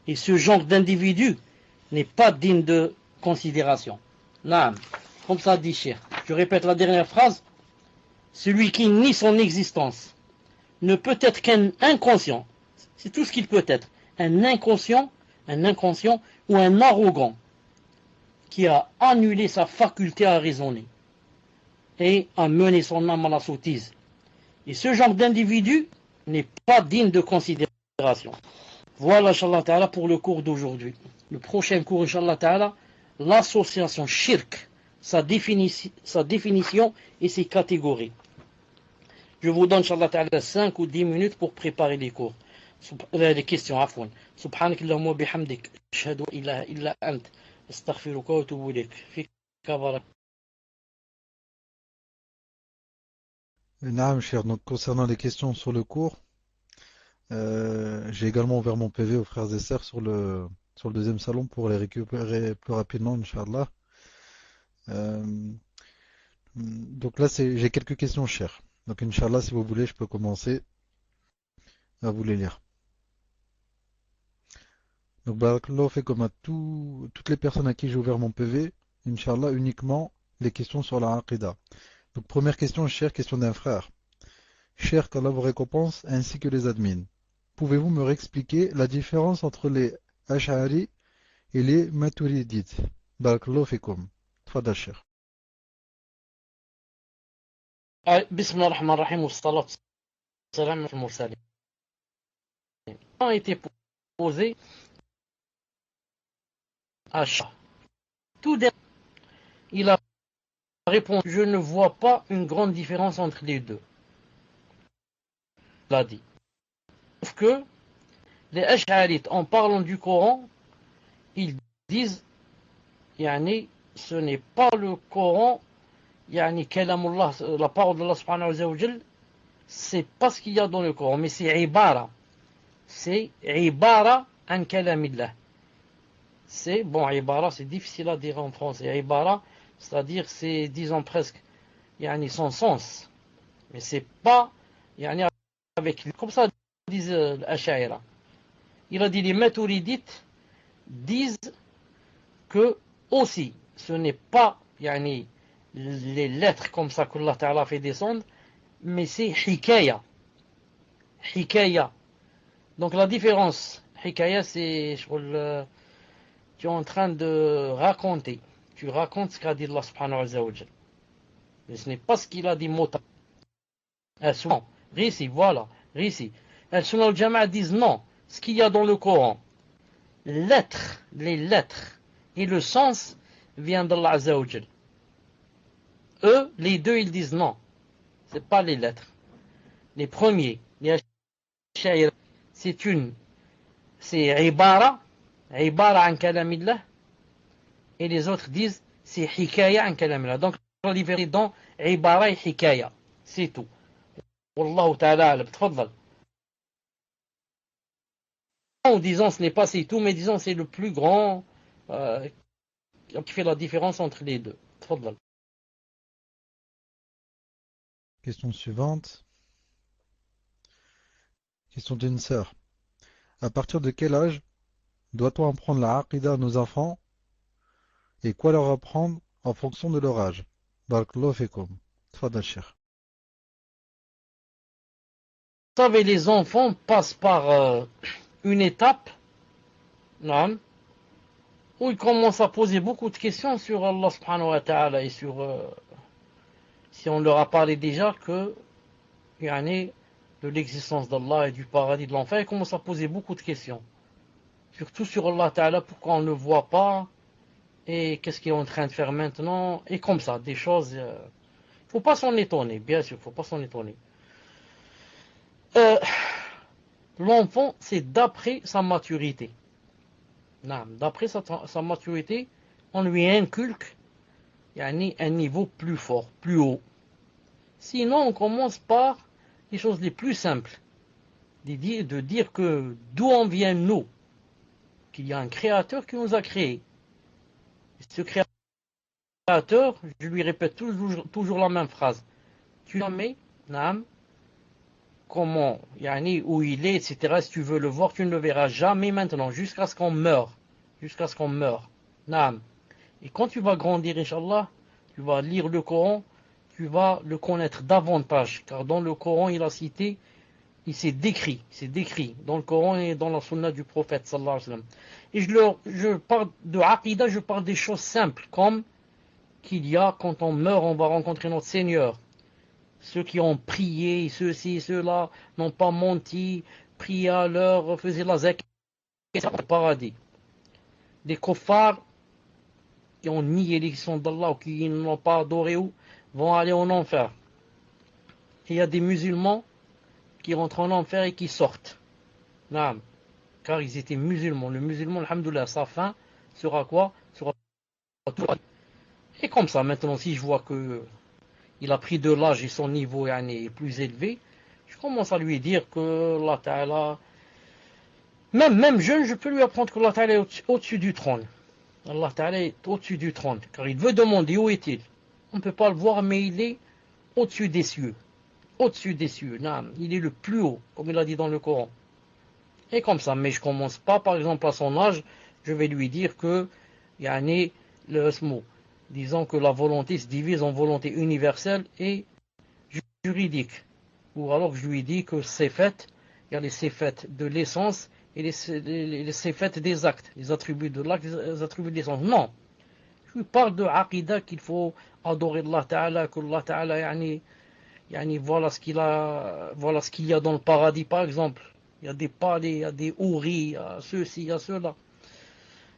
[SPEAKER 1] Et ce genre d'individu n'est pas digne de considération. Naam. Comme ça dit Cheikh. Je répète la dernière phrase. Celui qui nie son existence ne peut être qu'un inconscient. C'est tout ce qu'il peut être. Un inconscient ou un arrogant qui a annulé sa faculté à raisonner et a mené son âme à la sottise. Et ce genre d'individu n'est pas digne de considération. Voilà, Inch'Allah Ta'ala, pour le cours d'aujourd'hui. Le prochain cours, Inch'Allah Ta'ala, l'association shirk, sa définition et ses catégories. Je vous donne, Inch'Allah Ta'ala, 5 ou 10 minutes pour préparer les cours. Les questions, afwan. Subhanakallahumma bihamdik. Ashhadu ilaha illa ant. Astaghfiruka wa atubu ilayk. Fika barak.
[SPEAKER 2] Naam, cher. Donc, concernant les questions sur le cours, j'ai également ouvert mon PV aux frères et sœurs sur le deuxième salon pour les récupérer plus rapidement, Inch'Allah. Donc là, j'ai quelques questions chères. Donc, Inch'Allah, si vous voulez, je peux commencer à vous les lire. Donc, Barakallahu fait comme à toutes les personnes à qui j'ai ouvert mon PV, Inch'Allah, uniquement les questions sur la Aqidah. Donc, première question, chère, question d'un frère. Cher qu'Allah vous récompense, ainsi que les admins. Pouvez-vous me réexpliquer la différence entre les Ash'ari et les Maturidites? Barakallahu fikum. Tfadal, cher.
[SPEAKER 1] Bismillah ar-Rahman ar-Rahim wa salam ala al-mursalin. A été posé à Shah. Tout dernier, il a répondu, je ne vois pas une grande différence entre les deux. Il a dit. Sauf que les Ash'arites, en parlant du Coran, ils disent, yani, ce n'est pas le Coran, yani, kalamullah, la parole d'Allah subhanahu wa ta'ala, c'est pas ce qu'il y a dans le Coran, mais c'est ibara. C'est ibara an kalamillah. C'est, bon, ibara, c'est difficile à dire en français. Ibara, c'est-à-dire, c'est, disons presque, yani, son sens. Mais c'est pas, yani, avec, comme ça disent l'Ash'aira. Il a dit, les Maturidites disent que, aussi, ce n'est pas, yani, les lettres comme ça qu'Allah Ta'ala fait descendre, mais c'est hikaya. Hikaya. Donc la différence, hikaya, c'est tu es en train de raconter. Tu racontes ce qu'a dit Allah subhanahu wa ta'ala. Mais ce n'est pas ce qu'il a dit mot. Souvent, récit, voilà, récit. Al-Sunnah al-Jama'a disent non. Ce qu'il y a dans le Coran, les lettres et le sens viennent d'Allah azza wa jal. Eux, les deux, ils disent non. C'est pas les lettres. Les premiers, les Ash'ari, c'est ibara an kalamillah, et les autres disent c'est hikaya an kalamillah. Donc la différence dans ibara et hikaya, c'est tout. Wallahu ta'ala alam. Tfaddal. En disant ce n'est pas c'est tout, mais disons c'est le plus grand qui fait la différence entre les deux. Tfaddal.
[SPEAKER 2] Question suivante. Question d'une sœur. À partir de quel âge doit-on apprendre la Aqidah à nos enfants et quoi leur apprendre en fonction de leur âge? Barakallahu fikum. Tfadal, cher.
[SPEAKER 1] Vous savez, les enfants passent par une étape, non, où ils commencent à poser beaucoup de questions sur Allah subhanahu wa ta'ala et sur, si on leur a parlé déjà que, yani, de l'existence d'Allah et du paradis de l'enfer, ils commencent à poser beaucoup de questions. Surtout sur Allah ta'ala, pourquoi on ne le voit pas, et qu'est-ce qu'il est en train de faire maintenant, et comme ça, des choses, faut pas s'en étonner, bien sûr, faut pas s'en étonner. L'enfant, c'est d'après sa maturité. D'après sa maturité, on lui inculque un niveau plus fort, plus haut. Sinon, on commence par les choses les plus simples. De dire que d'où on vient nous, qu'il y a un créateur qui nous a créés. Ce créateur, je lui répète toujours la même phrase. Tu le mets, comment, où il est, etc. Si tu veux le voir, tu ne le verras jamais maintenant, jusqu'à ce qu'on meure. Jusqu'à ce qu'on meure. Et quand tu vas grandir, Inch'Allah, tu vas lire le Coran, tu vas le connaître davantage. Car dans le Coran, il a cité, c'est décrit dans le Coran et dans la sunna du prophète, sallallahu alayhi wa sallam. Et je parle de Aqidah, je parle des choses simples, comme qu'il y a, quand on meurt, on va rencontrer notre Seigneur. Ceux qui ont prié, ceux-ci, ceux-là, n'ont pas menti, prié à l'heure, faisaient la zakat, au paradis. Des kuffars qui ont nié l'existence d'Allah ou qui ne l'ont pas adoré vont aller en enfer. Et il y a des musulmans qui rentrent en enfer et qui sortent. Naam. Car ils étaient musulmans. Le musulman, alhamdoulilah, sa fin sera quoi? Sera tout. Et comme ça, maintenant, si je vois que il a pris de l'âge et son niveau est plus élevé, je commence à lui dire que Allah Ta'ala, même jeune, je peux lui apprendre que Allah Ta'ala est au-dessus du trône. Allah Ta'ala est au-dessus du trône, car il veut demander où est-il. On ne peut pas le voir, mais il est au-dessus des cieux. Au-dessus des cieux, naam. Il est le plus haut, comme il a dit dans le Coran. Et comme ça, mais je commence pas, par exemple, à son âge, je vais lui dire que, le SMO, disons que la volonté se divise en volonté universelle et juridique. Ou alors je lui dis que c'est fait, il y a les séfètes de l'essence et les séfètes des actes, les attributs de l'acte, les attributs de l'essence. Non, je lui parle de Aqidah, qu'il faut adorer Allah Ta'ala, que Allah Ta'ala, voilà ce qu'il y a dans le paradis, par exemple. Il y a des palais, il y a des houris, il y a ceci, il y a cela.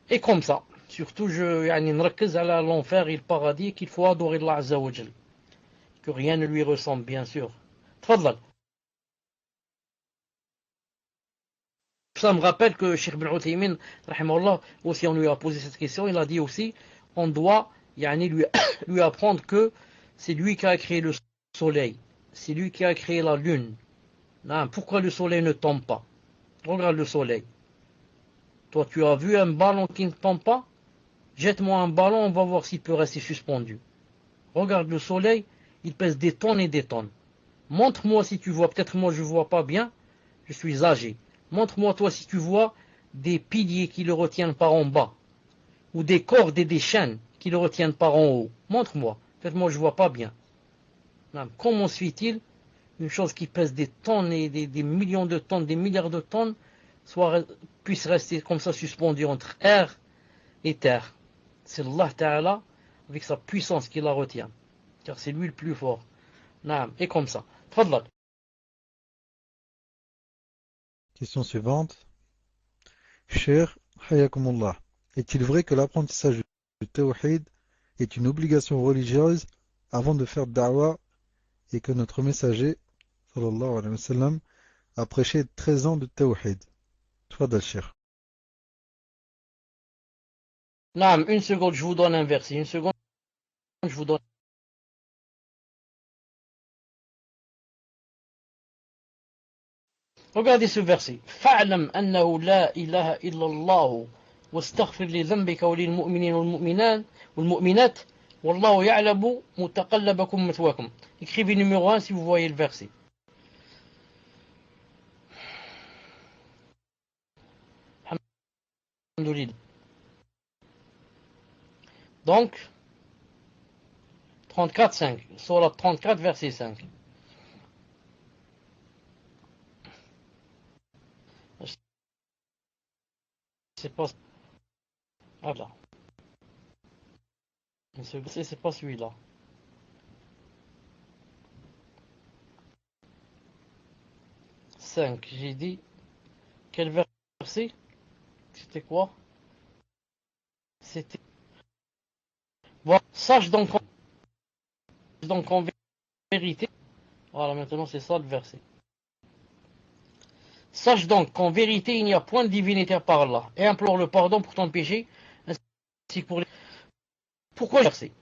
[SPEAKER 1] Et comme ça, surtout, نركز على l'enfer et le paradis, qu'il faut adorer Allah Azza wa Jal. Que rien ne lui ressemble, bien sûr. Tfadlal. Ça me rappelle que Cheikh Ibn Uthaymin, rahimahullah, aussi on lui a posé cette question, il a dit aussi, on doit lui apprendre que c'est lui qui a créé le soleil, c'est lui qui a créé la lune. Non, pourquoi le soleil ne tombe pas? Regarde le soleil. Toi, tu as vu un ballon qui ne tombe pas? Jette-moi un ballon, on va voir s'il peut rester suspendu. Regarde le soleil, il pèse des tonnes et des tonnes. Montre-moi si tu vois, peut-être moi je ne vois pas bien, je suis âgé. Montre-moi toi si tu vois des piliers qui le retiennent par en bas, ou des cordes et des chaînes qui le retiennent par en haut. Montre-moi, peut-être moi je ne vois pas bien. Non, comment se fait-il une chose qui pèse des tonnes et des millions de tonnes, des milliards de tonnes, puisse rester comme ça suspendu entre air et terre? C'est Allah Ta'ala, avec sa puissance qui la retient, car c'est lui le plus fort. Non, et comme ça. Tfadlal.
[SPEAKER 2] Question suivante. Cher Hayakumullah, est-il vrai que l'apprentissage du tawhid est une obligation religieuse avant de faire da'wah et que notre messager, sallallahu alayhi wa sallam, a prêché 13 ans de tawhid? Tfadal, cher.
[SPEAKER 1] Non, une seconde, je vous donne un verset. Une seconde, je vous donne. Regardez ce verset. فَاعْلَمْ أَنَّهُ لَا إِلَهَ إِلَّا اللَّهُ واستغفر لذنبك وللمؤمنين والمؤمنات والله يعلم متقلبكم مثواكم. Écrivez numéro 1 si vous voyez le verset. Alhamdulillah. Donc, 34, 5. Sur la 34, verset 5. C'est pas. Ah là. Ce verset, c'est pas celui-là. Cinq. J'ai dit. Quel verset? C'était quoi? C'était. Voilà. Sache donc en vérité. Voilà, maintenant c'est ça le verset. Sache donc qu'en vérité il n'y a point de divinité par Allah, et implore le pardon pour ton péché, ainsi que pour les... Pourquoi le verset?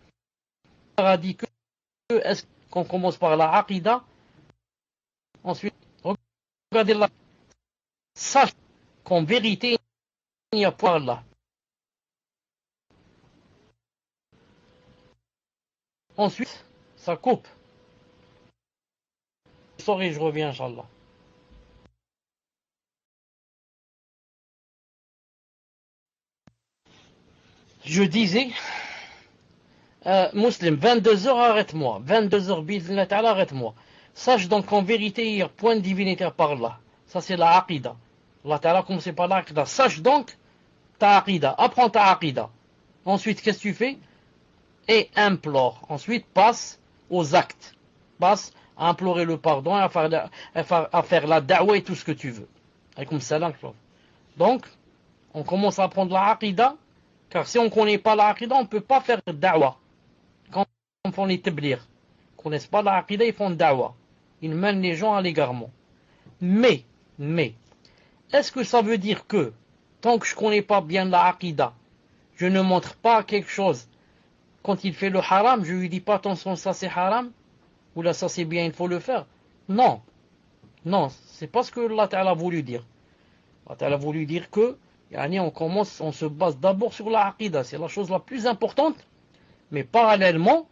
[SPEAKER 1] Il a dit que est-ce qu'on commence par la Aqidah, ensuite, regardez là, sache qu'en vérité il n'y a point Allah. Ensuite, ça coupe. Sorry, je reviens, Inch'Allah. Je disais Muslim, 22 heures, arrête-moi. 22 heures, bi'idhnillah ta'ala, arrête-moi. Sache donc qu'en vérité, il y a point de divinité à part Allah. Ça, c'est la aqida. Allah ta'ala commence par la aqida. Sache donc ta aqida. Apprends ta aqida. Ensuite, qu'est-ce que tu fais? Et implore. Ensuite, passe aux actes. Passe à implorer le pardon, à faire la da'wa et tout ce que tu veux. Alaykoum salam. Donc, on commence à apprendre la aqida, car si on ne connaît pas la aqida, on ne peut pas faire da'wa. Quand on fait les tablir, ils ne connaissent pas la aqida, ils font da'wa. Ils mènent les gens à l'égarement. Mais, est-ce que ça veut dire que, tant que je ne connais pas bien la aqida, je ne montre pas quelque chose? Quand il fait le haram, je lui dis pas attention, ça c'est haram, ou là ça c'est bien, il faut le faire. Non, c'est pas ce que Allah Ta'ala a voulu dire. Allah Ta'ala a voulu dire que, on se base d'abord sur la aqida, c'est la chose la plus importante, mais parallèlement,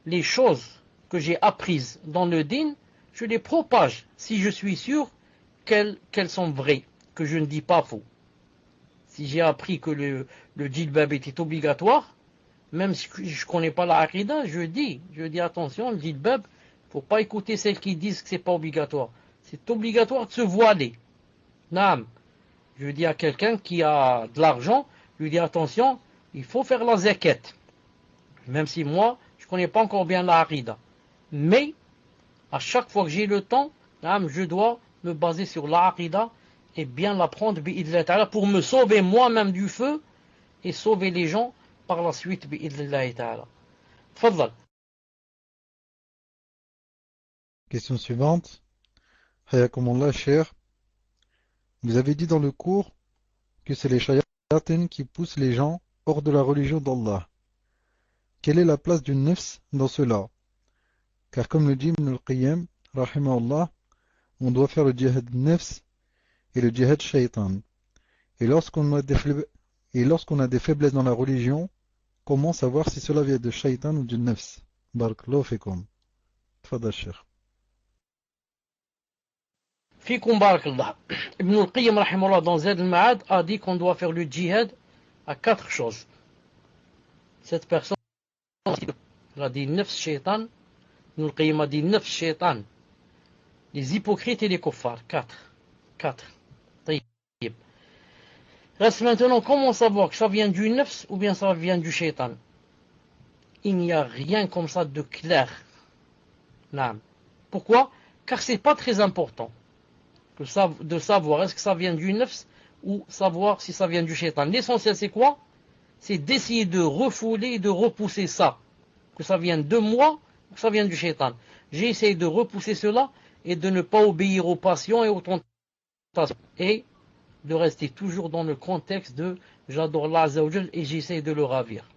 [SPEAKER 1] les choses que j'ai apprises dans le din, je les propage, si je suis sûr qu'elles sont vraies, que je ne dis pas faux. Si j'ai appris que le djilbab était obligatoire, même si je ne connais pas la aqida, je dis attention, le djilbab, il ne faut pas écouter celles qui disent que ce n'est pas obligatoire. C'est obligatoire de se voiler. Naam. Je dis à quelqu'un qui a de l'argent, je lui dis attention, il faut faire la zakat. Même si moi, je ne connais pas encore bien la aqida. Mais, à chaque fois que j'ai le temps, naam, je dois me baser sur la aqida et bien l'apprendre pour me sauver moi-même du feu et sauver les gens par la suite bi'idhnillahi ta'ala. Tfaddal.
[SPEAKER 2] Question suivante. Hayakumullah, cher. Vous avez dit dans le cours que c'est les shayatins qui poussent les gens hors de la religion d'Allah. Quelle est la place du nafs dans cela? Car comme le dit Ibn al-Qayyim, rahimahullah, on doit faire le djihad nafs et le djihad shaytan. Et lorsqu'on a des faiblesses dans la religion, comment savoir si cela vient de shaytan ou du nafs? Barakallahu fikum. Tfadal cheikh.
[SPEAKER 1] Fikum barakallah. Ibn al-Qayyim rahimahullah dans Zad al-Ma'ad a dit qu'on doit faire le djihad à 4 choses. Cette personne a dit nafs shaytan. Ibn al-Qayyim a dit nafs shaytan. Les hypocrites et les kuffars. 4. Reste maintenant, comment savoir que ça vient du nafs ou bien ça vient du shaitan? Il n'y a rien comme ça de clair. Non. Pourquoi? Car c'est pas très important de savoir est-ce que ça vient du nafs ou savoir si ça vient du shaitan. L'essentiel c'est quoi? C'est d'essayer de refouler et de repousser ça. Que ça vienne de moi ou que ça vienne du shaitan. J'ai essayé de repousser cela et de ne pas obéir aux passions et aux tentations. Et de rester toujours dans le contexte de j'adore Allah Azza wa Jal et j'essaie de le ravir.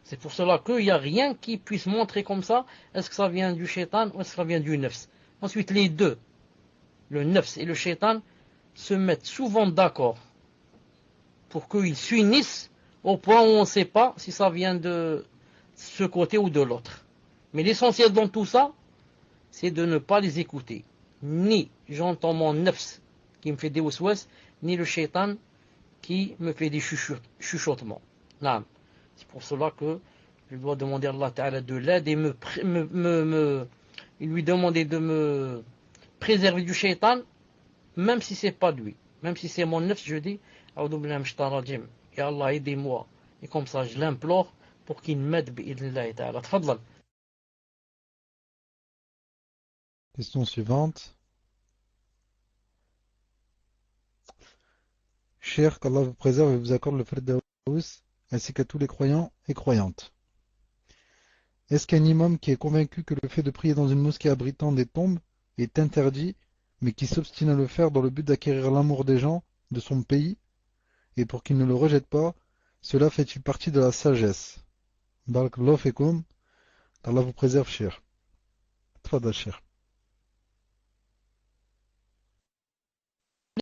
[SPEAKER 1] C'est pour cela qu'il n'y a rien qui puisse montrer comme ça est-ce que ça vient du shaitan ou est-ce que ça vient du nafs. Ensuite les deux, le nafs et le shaitan, se mettent souvent d'accord pour qu'ils s'unissent au point où on ne sait pas si ça vient de ce côté ou de l'autre. Mais l'essentiel dans tout ça, c'est de ne pas les écouter. Ni j'entends mon nafs qui me fait des waswas, ni le shaitan qui me fait des chuchotements. C'est pour cela que je dois demander à Allah Ta'ala de l'aide et lui demander de me préserver du shaitan, même si c'est pas lui. Même si c'est mon nafs, je dis, et Allah aidez-moi. Et comme ça, je l'implore pour qu'il m'aide bi'idhnillahi ta'ala. Tfadlal.
[SPEAKER 2] Question suivante. Cher, qu'Allah vous préserve et vous accorde le Firdaus, ainsi qu'à tous les croyants et croyantes. Est-ce qu'un imam qui est convaincu que le fait de prier dans une mosquée abritant des tombes est interdit, mais qui s'obstine à le faire dans le but d'acquérir l'amour des gens de son pays, et pour qu'ils ne le rejettent pas, cela fait-il partie de la sagesse? Barakallahu fikum, qu'Allah vous préserve, cher. Tfadal, cher.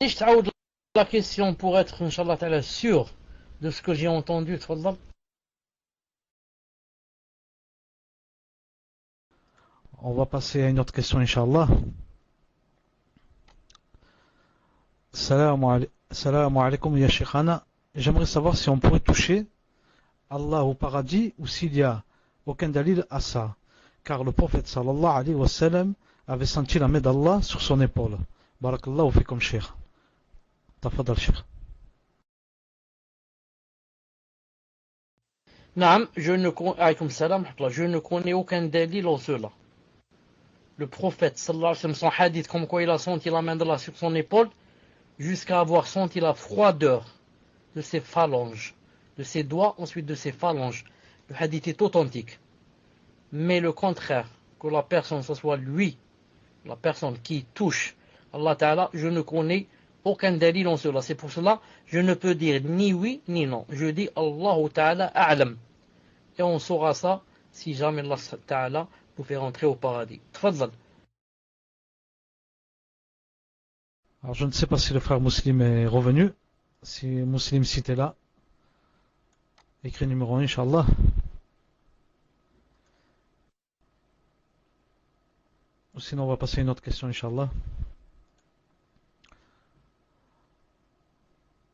[SPEAKER 1] ليش تعود la question pour être, Inch'Allah Ta'ala, sûr de ce que j'ai entendu, tfadal.
[SPEAKER 3] On va passer à une autre question, Inch'Allah. Salam alaikum, ya Sheikhana. J'aimerais savoir si on pourrait toucher Allah au paradis ou s'il y a aucun dalil à ça. Car le prophète sallallahu alayhi wa sallam avait senti la main d'Allah sur son épaule. Barakallahu fikum cheikh. Tafadal cheikh.
[SPEAKER 1] Naam, alaykoum salam, je ne connais aucun dalil en cela. Le prophète sallallahu alayhi wa sallam, son hadith comme quoi il a senti la main d'Allah sur son épaule, jusqu'à avoir senti la froideur de ses phalanges, de ses doigts, ensuite de ses phalanges. Le hadith est authentique. Mais le contraire, que la personne, ce soit lui, la personne qui touche Allah Ta'ala, je ne connais aucun dalil en cela. C'est pour cela je ne peux dire ni oui ni non. Je dis Allah Ta'ala a'lam. Et on saura ça si jamais Allah Ta'ala nous fait rentrer au paradis. Tfadlal.
[SPEAKER 3] Alors je ne sais pas si le frère Muslim est revenu. Si Muslim si t'es là, écrit numéro 1, Inch'Allah. Ou sinon on va passer à une autre question, Inch'Allah.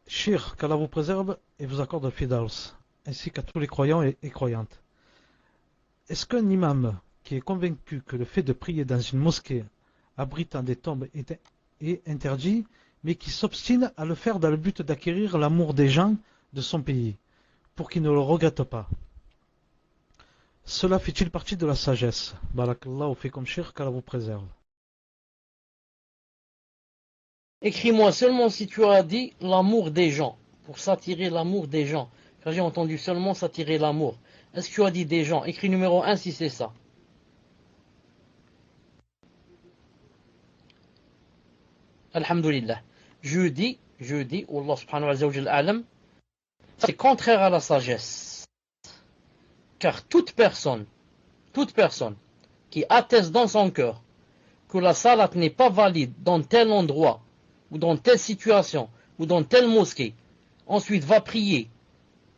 [SPEAKER 3] Cheikh, qu'Allah vous préserve et vous accorde le Fidaus, ainsi qu'à tous les croyants et croyantes. Est-ce qu'un imam qui est convaincu que le fait de prier dans une mosquée abritant des tombes est interdit, mais qui s'obstine à le faire dans le but d'acquérir l'amour des gens de son pays, pour qu'ils ne le regrettent pas, cela fait-il partie de la sagesse? Barakallahu fikum cheikh, qu'Allah vous préserve.
[SPEAKER 1] Écris-moi seulement si tu as dit l'amour des gens, pour s'attirer l'amour des gens. Car j'ai entendu seulement s'attirer l'amour. Est-ce que tu as dit des gens? Écris numéro 1 si c'est ça. Alhamdulillah. Je dis, Allah subhanahu wa ta'ala, c'est contraire à la sagesse. Car toute personne qui atteste dans son cœur que la salat n'est pas valide dans tel endroit, ou dans telle situation, ou dans telle mosquée, ensuite va prier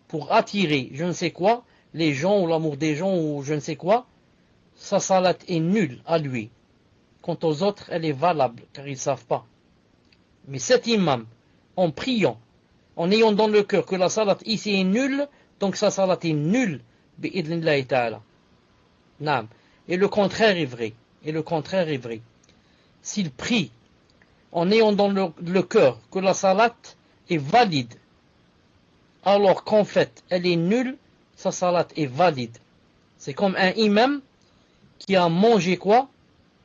[SPEAKER 1] pour attirer je ne sais quoi, les gens ou l'amour des gens ou je ne sais quoi, sa salat est nulle à lui. Quant aux autres, elle est valable, car ils ne savent pas. Mais cet imam, en priant, en ayant dans le cœur que la salat ici est nulle, donc sa salat est nulle, bi'idnillahi ta'ala. Naam. Et le contraire est vrai. S'il prie en ayant dans le cœur que la salat est valide, alors qu'en fait elle est nulle, sa salat est valide. C'est comme un imam qui a mangé quoi?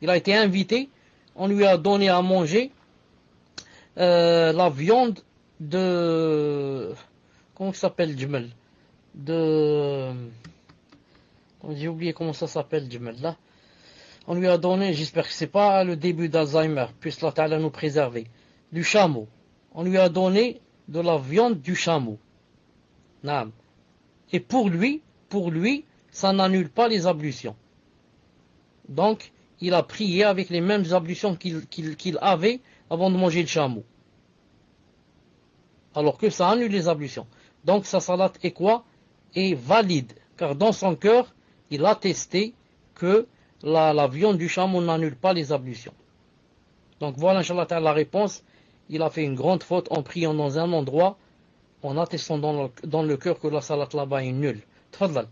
[SPEAKER 1] Il a été invité, on lui a donné à manger la viande de... Comment ça s'appelle, Jumel? J'ai oublié comment ça s'appelle, Jumel, là. On lui a donné, j'espère que c'est pas le début d'Alzheimer, puisse Allah Ta'ala nous préserver, du chameau. On lui a donné de la viande du chameau. Naam. Et pour lui, ça n'annule pas les ablutions. Donc, il a prié avec les mêmes ablutions qu'il avait avant de manger le chameau. Alors que ça annule les ablutions. Donc, sa salat est quoi? Est valide. Car dans son cœur, il a testé que la viande du chameau n'annule pas les ablutions. Donc voilà, Inch'Allah, la réponse. Il a fait une grande faute en priant dans un endroit, en attestant dans le cœur que la salat là-bas est nulle. Tfadlal.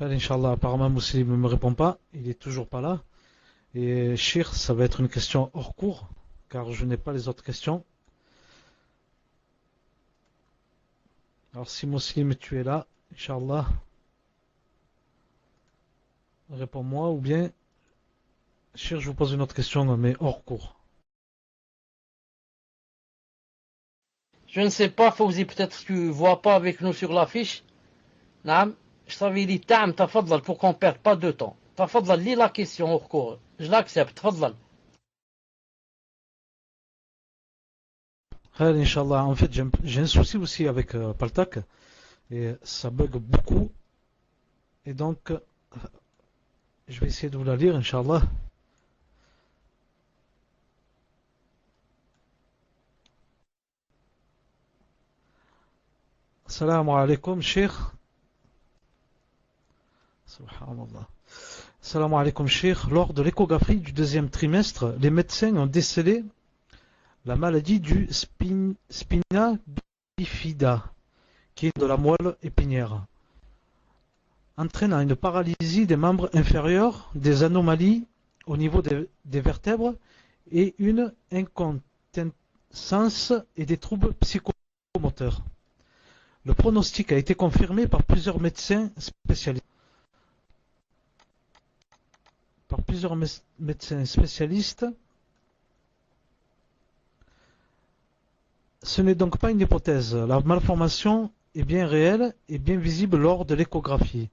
[SPEAKER 3] Inch'Allah, apparemment Mousselim ne me répond pas, il est toujours pas là. Et Cheikh, ça va être une question hors cours, car je n'ai pas les autres questions. Alors si Mousselim tu es là, Inch'Allah, réponds-moi, ou bien, Cheikh, je vous pose une autre question, mais hors cours.
[SPEAKER 1] Je ne sais pas, Fawzi, peut-être que tu ne vois pas avec nous sur l'affiche. Naam. Je t'avais dit, tafadlal, pour qu'on ne perde pas de temps. Tafadlal, lis la question hors cours. Je l'accepte, tafadlal.
[SPEAKER 3] Inch'Allah, en fait, j'ai un souci aussi avec Paltak, et ça bug beaucoup. Et donc, je vais essayer de vous la lire, Inch'Allah. Assalamu alaikum, Cheikh. Subhanallah. Assalamu alaikum, Cheikh. Lors de l'échographie du deuxième trimestre, les médecins ont décelé la maladie du spina bifida, qui est de la moelle épinière, entraînant une paralysie des membres inférieurs, des anomalies au niveau des vertèbres et une incontinence et des troubles psychomoteurs. Le pronostic a été confirmé par plusieurs médecins spécialistes. Ce n'est donc pas une hypothèse. La malformation est bien réelle et bien visible lors de l'échographie.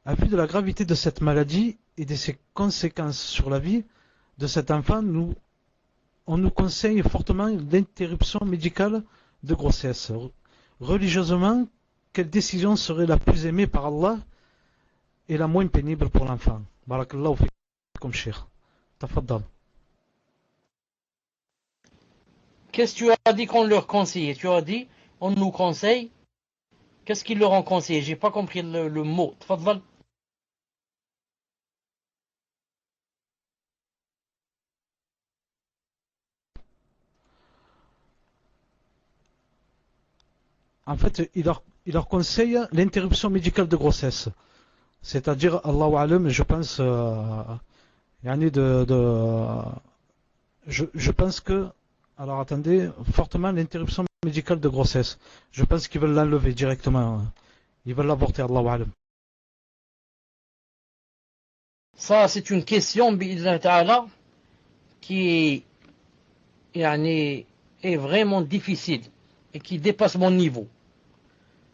[SPEAKER 3] À vue de la gravité de cette maladie et de ses conséquences sur la vie de cet enfant, on nous conseille fortement l'interruption médicale de grossesse. Religieusement, quelle décision serait la plus aimée par Allah et la moins pénible pour l'enfant? Barakallahu fikum, Cheikh. Tafaddal.
[SPEAKER 1] Qu'est-ce que tu as dit qu'on leur conseille? Tu as dit, on nous conseille. Qu'est-ce qu'ils leur ont conseillé? J'ai pas compris le mot. Tfaddal.
[SPEAKER 3] En fait, il leur conseille l'interruption médicale de grossesse. C'est-à-dire, Allahu Alam, je pense, je pense que, alors attendez, fortement l'interruption médicale de grossesse. Je pense qu'ils veulent l'enlever directement. Ils veulent l'avorter, Allahu Alam.
[SPEAKER 1] Ça, c'est une question, bi'idhnillah ta'ala, qui est vraiment difficile et qui dépasse mon niveau.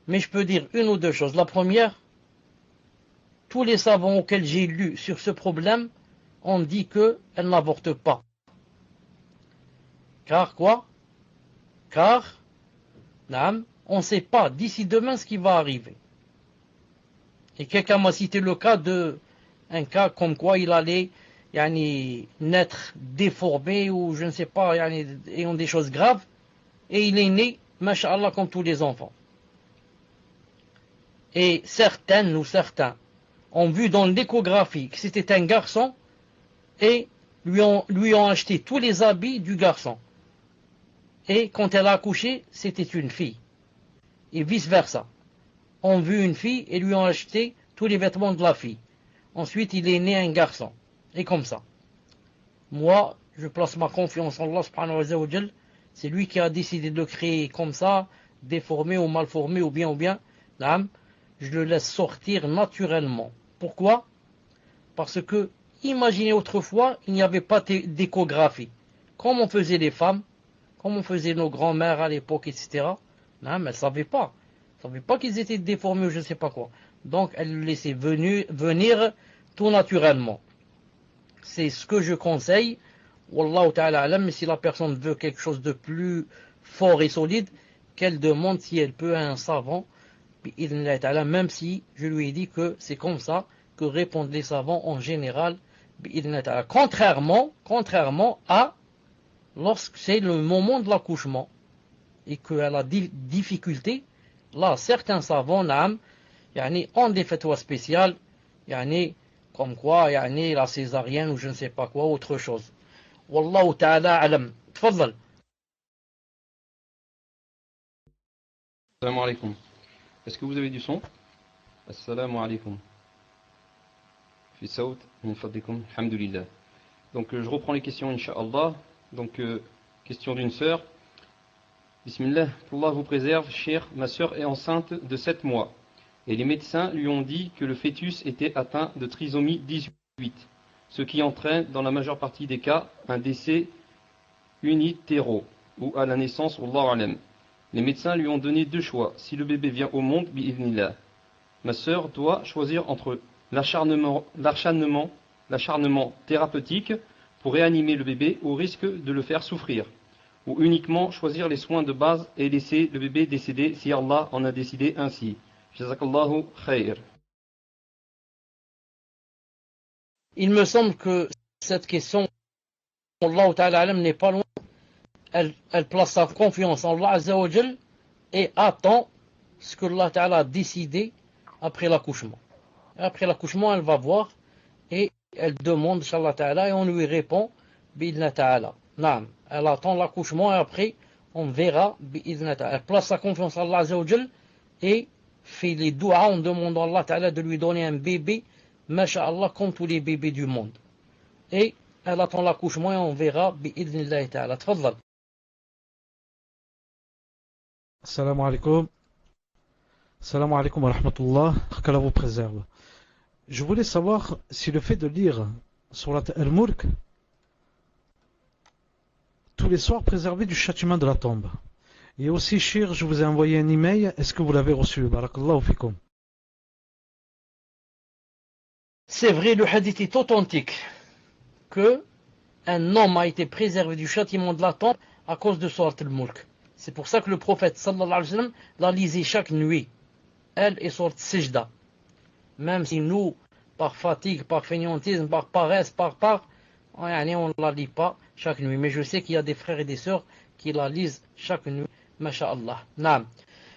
[SPEAKER 1] Mais je peux dire une ou deux choses. La première, tous les savants auxquels j'ai lu sur ce problème ont dit qu'elle n'avorte pas. Car quoi? Car, on ne sait pas d'ici demain ce qui va arriver. Et quelqu'un m'a cité le cas un cas comme quoi il allait naître déformé ou je ne sais pas, ayant des choses graves, et il est né, masha'Allah, comme tous les enfants. Et certaines ou certains ont vu dans l'échographie que c'était un garçon et lui ont acheté tous les habits du garçon. Et quand elle a accouché, c'était une fille. Et vice-versa. On vu une fille et lui ont acheté tous les vêtements de la fille. Ensuite, il est né un garçon. Et comme ça. Moi, je place ma confiance en Allah subhanahu wa ta'ala. C'est lui qui a décidé de le créer comme ça, déformé ou mal formé ou bien. Je le laisse sortir naturellement. Pourquoi? Parce que, imaginez autrefois, il n'y avait pas d'échographie. Comme on faisait les femmes, comme on faisait nos grands-mères à l'époque, etc. Mais elles ne savaient pas. Elles ne savaient pas qu'ils étaient déformés ou je ne sais pas quoi. Donc, elles le laissaient venir tout naturellement. C'est ce que je conseille. Wallahu ta'ala alam, mais si la personne veut quelque chose de plus fort et solide, qu'elle demande si elle peut à un savant, même si je lui ai dit que c'est comme ça que répondent les savants en général, contrairement à lorsque c'est le moment de l'accouchement et qu'elle a des difficultés, là certains savants ont des fatwas spéciales, comme quoi la césarienne ou je ne sais pas quoi, autre chose. Wallahu ta'ala alam. Tfaddal.
[SPEAKER 4] Assalamu alaikum. Est-ce que vous avez du son? Assalamu alaikum. Fi saut, min fadlikum, alhamdulillah. Donc je reprends les questions, incha'Allah. Donc question d'une sœur. Bismillah, Allah vous préserve, cher, ma sœur est enceinte de 7 mois. Et les médecins lui ont dit que le fœtus était atteint de trisomie 18, ce qui entraîne dans la majeure partie des cas un décès unitéro, ou à la naissance, Wallahu alam. Les médecins lui ont donné 2 choix. Si le bébé vient au monde, bi'idhnillah, ma sœur doit choisir entre l'acharnement thérapeutique pour réanimer le bébé au risque de le faire souffrir, ou uniquement choisir les soins de base et laisser le bébé décéder si Allah en a décidé ainsi. Jazakallahu khair.
[SPEAKER 1] Il me semble que cette question, Allah ta'ala alam, n'est pas loin. Elle place sa confiance en Allah Azza wa Jal et attend ce que Allah Ta'ala a décidé après l'accouchement. Après l'accouchement, elle va voir et elle demande, Inch'Allah Ta'ala, et on lui répond, Bidna Ta'ala. Naam. Elle attend l'accouchement et après, on verra, elle place sa confiance en Allah Azza wa Jal et fait les doigts en demandant à Allah Ta'ala de lui donner un bébé, masha'Allah, comme tous les bébés du monde. Et elle attend l'accouchement et on verra, bi'idhnillahi ta'ala. Tfadlal.
[SPEAKER 3] Salam alaikum. Salam alaikum wa rahmatullah. Qu'Allah vous préserve. Je voulais savoir si le fait de lire Surat Al-Mulk tous les soirs préservé du châtiment de la tombe. Et aussi, Shir, je vous ai envoyé un email. Est-ce que vous l'avez reçu? Barakallahu fikum.
[SPEAKER 1] C'est vrai, le hadith est authentique que un homme a été préservé du châtiment de la tombe à cause de Surat Al-Mulk. C'est pour ça que le prophète sallallahu alayhi wa sallam la lisait chaque nuit. Elle est Surat Sijda. Même si nous, par fatigue, par fainéantisme, par paresse, on ne la lit pas chaque nuit. Mais je sais qu'il y a des frères et des sœurs qui la lisent chaque nuit. Masha'Allah. Naam.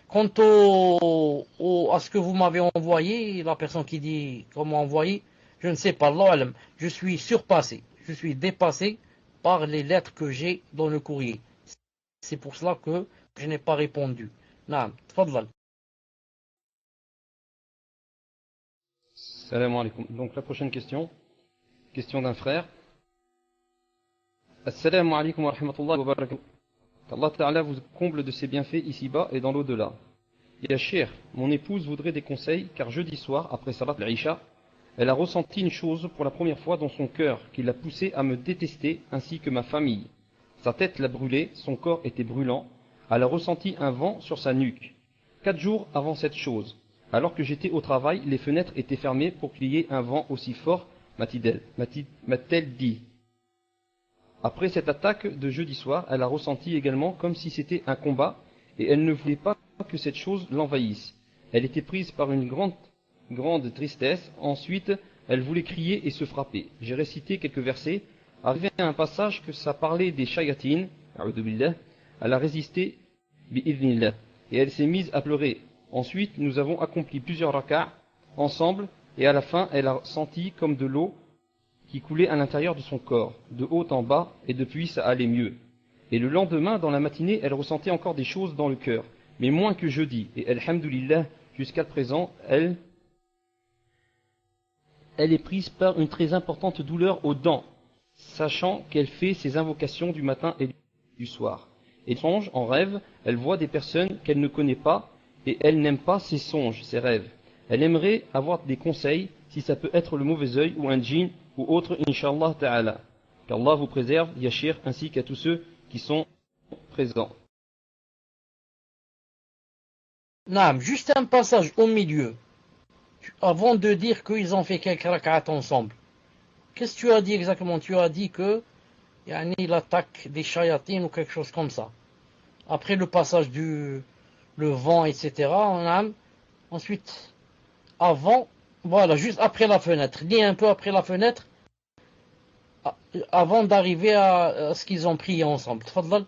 [SPEAKER 1] Quant à ce que vous m'avez envoyé, la personne qui dit comment envoyer, je ne sais pas. Allah alam. Je suis surpassé. Je suis dépassé par les lettres que j'ai dans le courrier. C'est pour cela que je n'ai pas répondu. Naam. Tfadlal.
[SPEAKER 4] Salam alaikum. Donc la prochaine question d'un frère. Assalamu alaikum wa rahmatullahi wa barakatuh. Qu'Allah Ta'ala vous comble de ses bienfaits ici-bas et dans l'au-delà. Ya Cheikh, mon épouse voudrait des conseils car jeudi soir, après Salat al-Isha, elle a ressenti une chose pour la première fois dans son cœur qui l'a poussée à me détester ainsi que ma famille. Sa tête l'a brûlée, son corps était brûlant, elle a ressenti un vent sur sa nuque. 4 jours avant cette chose, alors que j'étais au travail, les fenêtres étaient fermées pour qu'il y ait un vent aussi fort, m'a-t-elle dit. Après cette attaque de jeudi soir, elle a ressenti également comme si c'était un combat et elle ne voulait pas que cette chose l'envahisse. Elle était prise par une grande tristesse. Ensuite, elle voulait crier et se frapper. J'ai récité quelques versets. Arrivé à un passage que ça parlait des shayatines, elle a résisté bi'idhnillah et elle s'est mise à pleurer. Ensuite, nous avons accompli plusieurs rak'a ensemble et à la fin, elle a senti comme de l'eau qui coulait à l'intérieur de son corps, de haut en bas, et depuis ça allait mieux. Et le lendemain, dans la matinée, elle ressentait encore des choses dans le cœur, mais moins que jeudi. Et alhamdoulilah, jusqu'à présent, elle est prise par une très importante douleur aux dents, sachant qu'elle fait ses invocations du matin et du soir. Et songe, en rêve, elle voit des personnes qu'elle ne connaît pas, et elle n'aime pas ses songes, ses rêves. Elle aimerait avoir des conseils, si ça peut être le mauvais œil ou un djinn, ou autre, Inch'Allah Ta'ala. Qu'Allah vous préserve, Yashir, ainsi qu'à tous ceux qui sont présents.
[SPEAKER 1] Naam, juste un passage au milieu. Avant de dire qu'ils ont fait quelques rak'at ensemble. Qu'est-ce que tu as dit exactement? Tu as dit que l'attaque des shayatines ou quelque chose comme ça. Après le passage le vent, etc. Ensuite, avant, voilà, juste après la fenêtre. Lis un peu après la fenêtre, avant d'arriver à ce qu'ils ont prié ensemble. Tfadlal.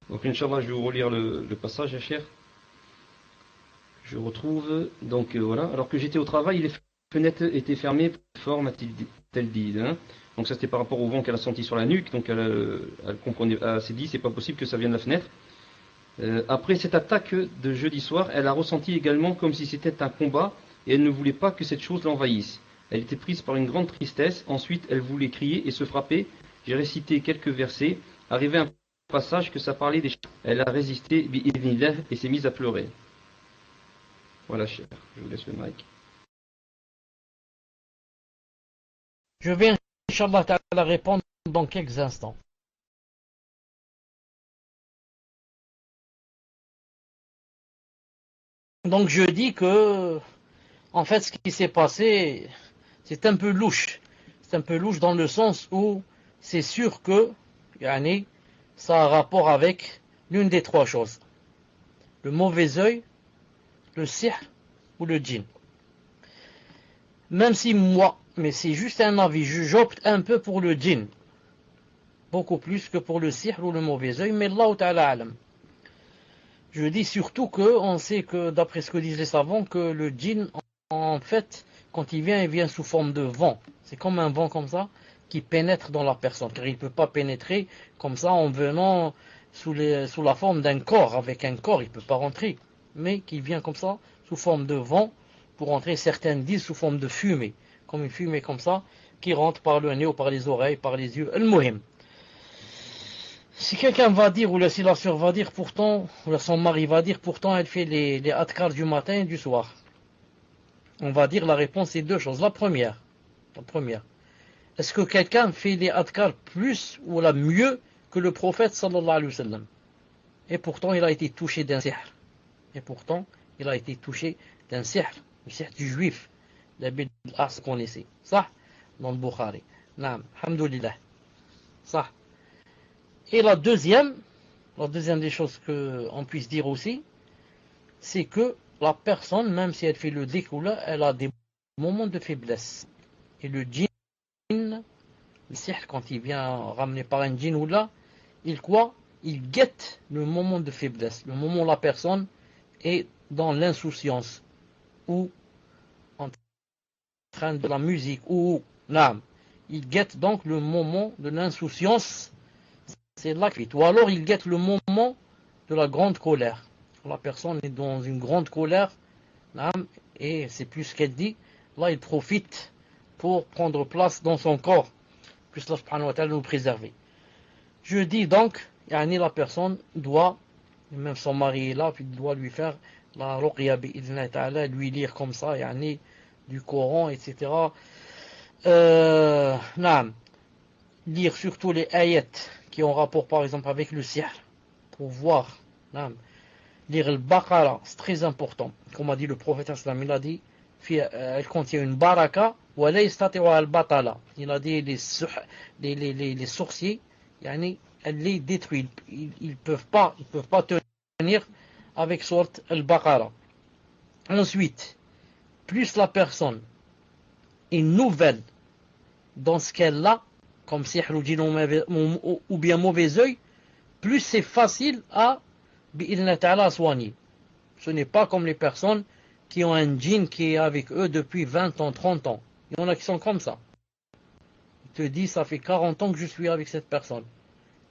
[SPEAKER 4] Donc, Inch'Allah, je vais vous relire le passage, cher. Je retrouve, donc voilà. Alors que j'étais au travail, les fenêtres étaient fermées, fort, m'a-t-elle dit. Hein. Donc, ça c'était par rapport au vent qu'elle a senti sur la nuque. Donc, elle comprenait, elle s'est dit, c'est pas possible que ça vienne de la fenêtre. Après cette attaque de jeudi soir, elle a ressenti également comme si c'était un combat et elle ne voulait pas que cette chose l'envahisse. Elle était prise par une grande tristesse. Ensuite, elle voulait crier et se frapper. J'ai récité quelques versets. Arrivé à un passage que ça parlait des... Elle a résisté bi'idhnillah et s'est mise à pleurer. Voilà, cher. Je vous laisse le mic.
[SPEAKER 1] Je vais, Inch'Allah Ta'ala, répondre dans quelques instants. Donc je dis que, en fait, ce qui s'est passé, c'est un peu louche. C'est un peu louche dans le sens où c'est sûr que, ça a rapport avec l'une des trois choses. Le mauvais œil, le sihr ou le djinn. Même si moi, mais c'est juste un avis, j'opte un peu pour le djinn. Beaucoup plus que pour le sihr ou le mauvais œil, mais Allah Ta'ala alam. Je dis surtout que on sait que, d'après ce que disent les savants, que le djinn, en fait, quand il vient sous forme de vent. C'est comme un vent comme ça, qui pénètre dans la personne, car il ne peut pas pénétrer comme ça en venant sous la forme d'un corps. Avec un corps, il ne peut pas rentrer, mais qui vient comme ça, sous forme de vent, pour entrer, certaines disent sous forme de fumée, comme une fumée comme ça, qui rentre par le nez ou par les oreilles, par les yeux. Al-Muhim. Si quelqu'un va dire, ou si la sœur va dire pourtant, ou son mari va dire pourtant, elle fait les adhkar du matin et du soir. On va dire la réponse est deux choses. La première, est-ce que quelqu'un fait les adhkar plus ou la mieux que le prophète sallallahu alayhi wa sallam? Et pourtant il a été touché d'un sihr. Et pourtant il a été touché d'un sihr, le sihr du juif, l'Abil As qu'on connaissait. Ça, dans le Bukhari. Naam, alhamdoulilah. Ça. Et la deuxième des choses qu'on puisse dire aussi, c'est que la personne, même si elle fait le découla, elle a des moments de faiblesse. Et le djinn, le sihr, quand il vient ramené par un djinn ou là, il guette le moment de faiblesse, le moment où la personne est dans l'insouciance, ou en train de la musique, ou l'âme. Il guette donc le moment de l'insouciance, c'est là qu'il. Ou alors il guette le moment de la grande colère. La personne est dans une grande colère, et c'est plus ce qu'elle dit, là il profite pour prendre place dans son corps, puisse Allah subhanahu wa ta'ala nous préserver. Je dis donc, la personne doit, même son mari est là, puis il doit lui faire la ruqya bi'idhnillah ta'ala, lui lire comme ça, du Coran, etc. Lire surtout les ayats qui ont rapport par exemple avec le sihr, pour voir, lire le Baqara, c'est très important. Comme a dit le prophète, il a dit, elle contient une baraka, il a dit les sorciers, elle les détruit, ils peuvent pas tenir avec sorte al-Baqara. Ensuite, plus la personne est nouvelle dans ce qu'elle a, comme sihr ou bien mauvais œil, plus c'est facile à soigner. Ce n'est pas comme les personnes qui ont un djinn qui est avec eux depuis 20 ans, 30 ans. Il y en a qui sont comme ça. Il te dit, ça fait 40 ans que je suis avec cette personne.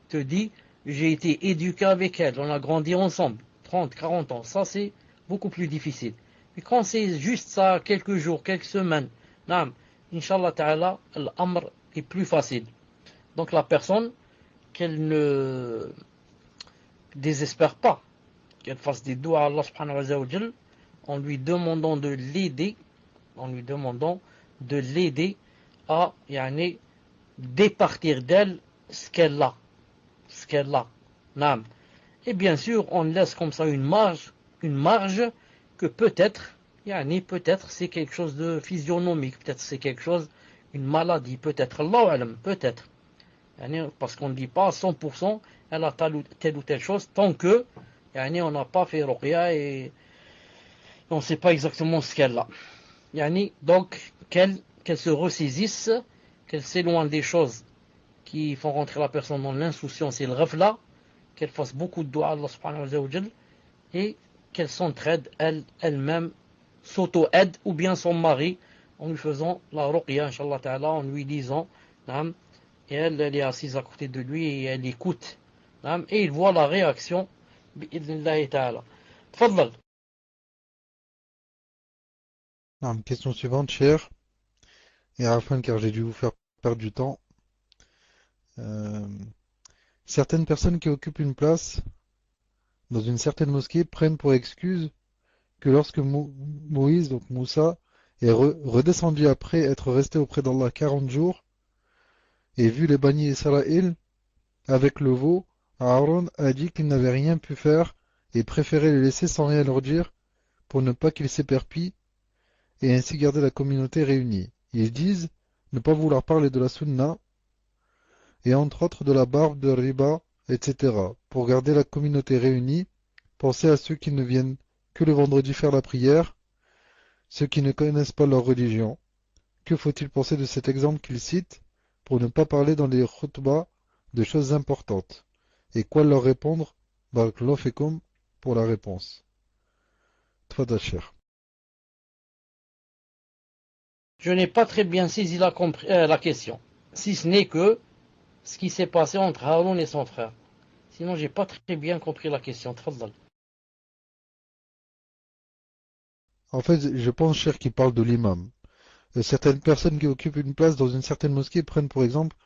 [SPEAKER 1] Il te dit, j'ai été éduqué avec elle, on a grandi ensemble. 30, 40 ans, ça c'est beaucoup plus difficile. Mais quand c'est juste ça, quelques jours, quelques semaines, Inch'Allah ta'ala, l'amr est plus facile. Donc la personne, qu'elle ne désespère pas, qu'elle fasse des doigts à Allah subhanahu wa ta'ala, en lui demandant de l'aider, à départir d'elle ce qu'elle a. Et bien sûr, on laisse comme ça une marge que peut-être c'est quelque chose de physionomique, peut-être c'est quelque chose, une maladie, peut-être, Allahu alam, peut-être. Parce qu'on ne dit pas à 100% elle a telle ou telle chose, tant que on n'a pas fait ruqya et on ne sait pas exactement ce qu'elle a. Donc, qu'elle se ressaisisse, qu'elle s'éloigne des choses qui font rentrer la personne dans l'insouciance et le ghafla, qu'elle fasse beaucoup de doigts à Allah subhanahu wa ta'ala, et qu'elle s'entraide elle-même, s'auto-aide, ou bien son mari, en lui faisant la ruqya, inshallah ta'ala, en lui disant, et elle est assise à côté de lui et elle écoute, et il voit la réaction, bi'idhnillahi ta'ala. Tfaddal.
[SPEAKER 2] Question suivante, cher. Et à la fin, car j'ai dû vous faire perdre du temps. Certaines personnes qui occupent une place dans une certaine mosquée prennent pour excuse que lorsque Moïse, donc Moussa, est redescendu après être resté auprès d'Allah 40 jours et vu les Bani Israël avec le veau, Aaron a dit qu'il n'avait rien pu faire et préférait les laisser sans rien leur dire pour ne pas qu'ils s'éperpillent et ainsi garder la communauté réunie. Ils disent ne pas vouloir parler de la sunna et entre autres de la barbe, de riba, etc. pour garder la communauté réunie. Pensez à ceux qui ne viennent que le vendredi faire la prière, ceux qui ne connaissent pas leur religion. Que faut-il penser de cet exemple qu'il cite pour ne pas parler dans les khutbahs de choses importantes? Et quoi leur répondre? Barakallahu fikum pour la réponse. Tfadal cher.
[SPEAKER 1] Je n'ai pas très bien saisi la question. si ce n'est que ce qui s'est passé entre Haroun et son frère. Sinon, j'ai pas très bien compris la question. Tfaddal.
[SPEAKER 2] En fait, je pense, cher, qu'il parle de l'imam. Certaines personnes qui occupent une place dans une certaine mosquée prennent pour exemple,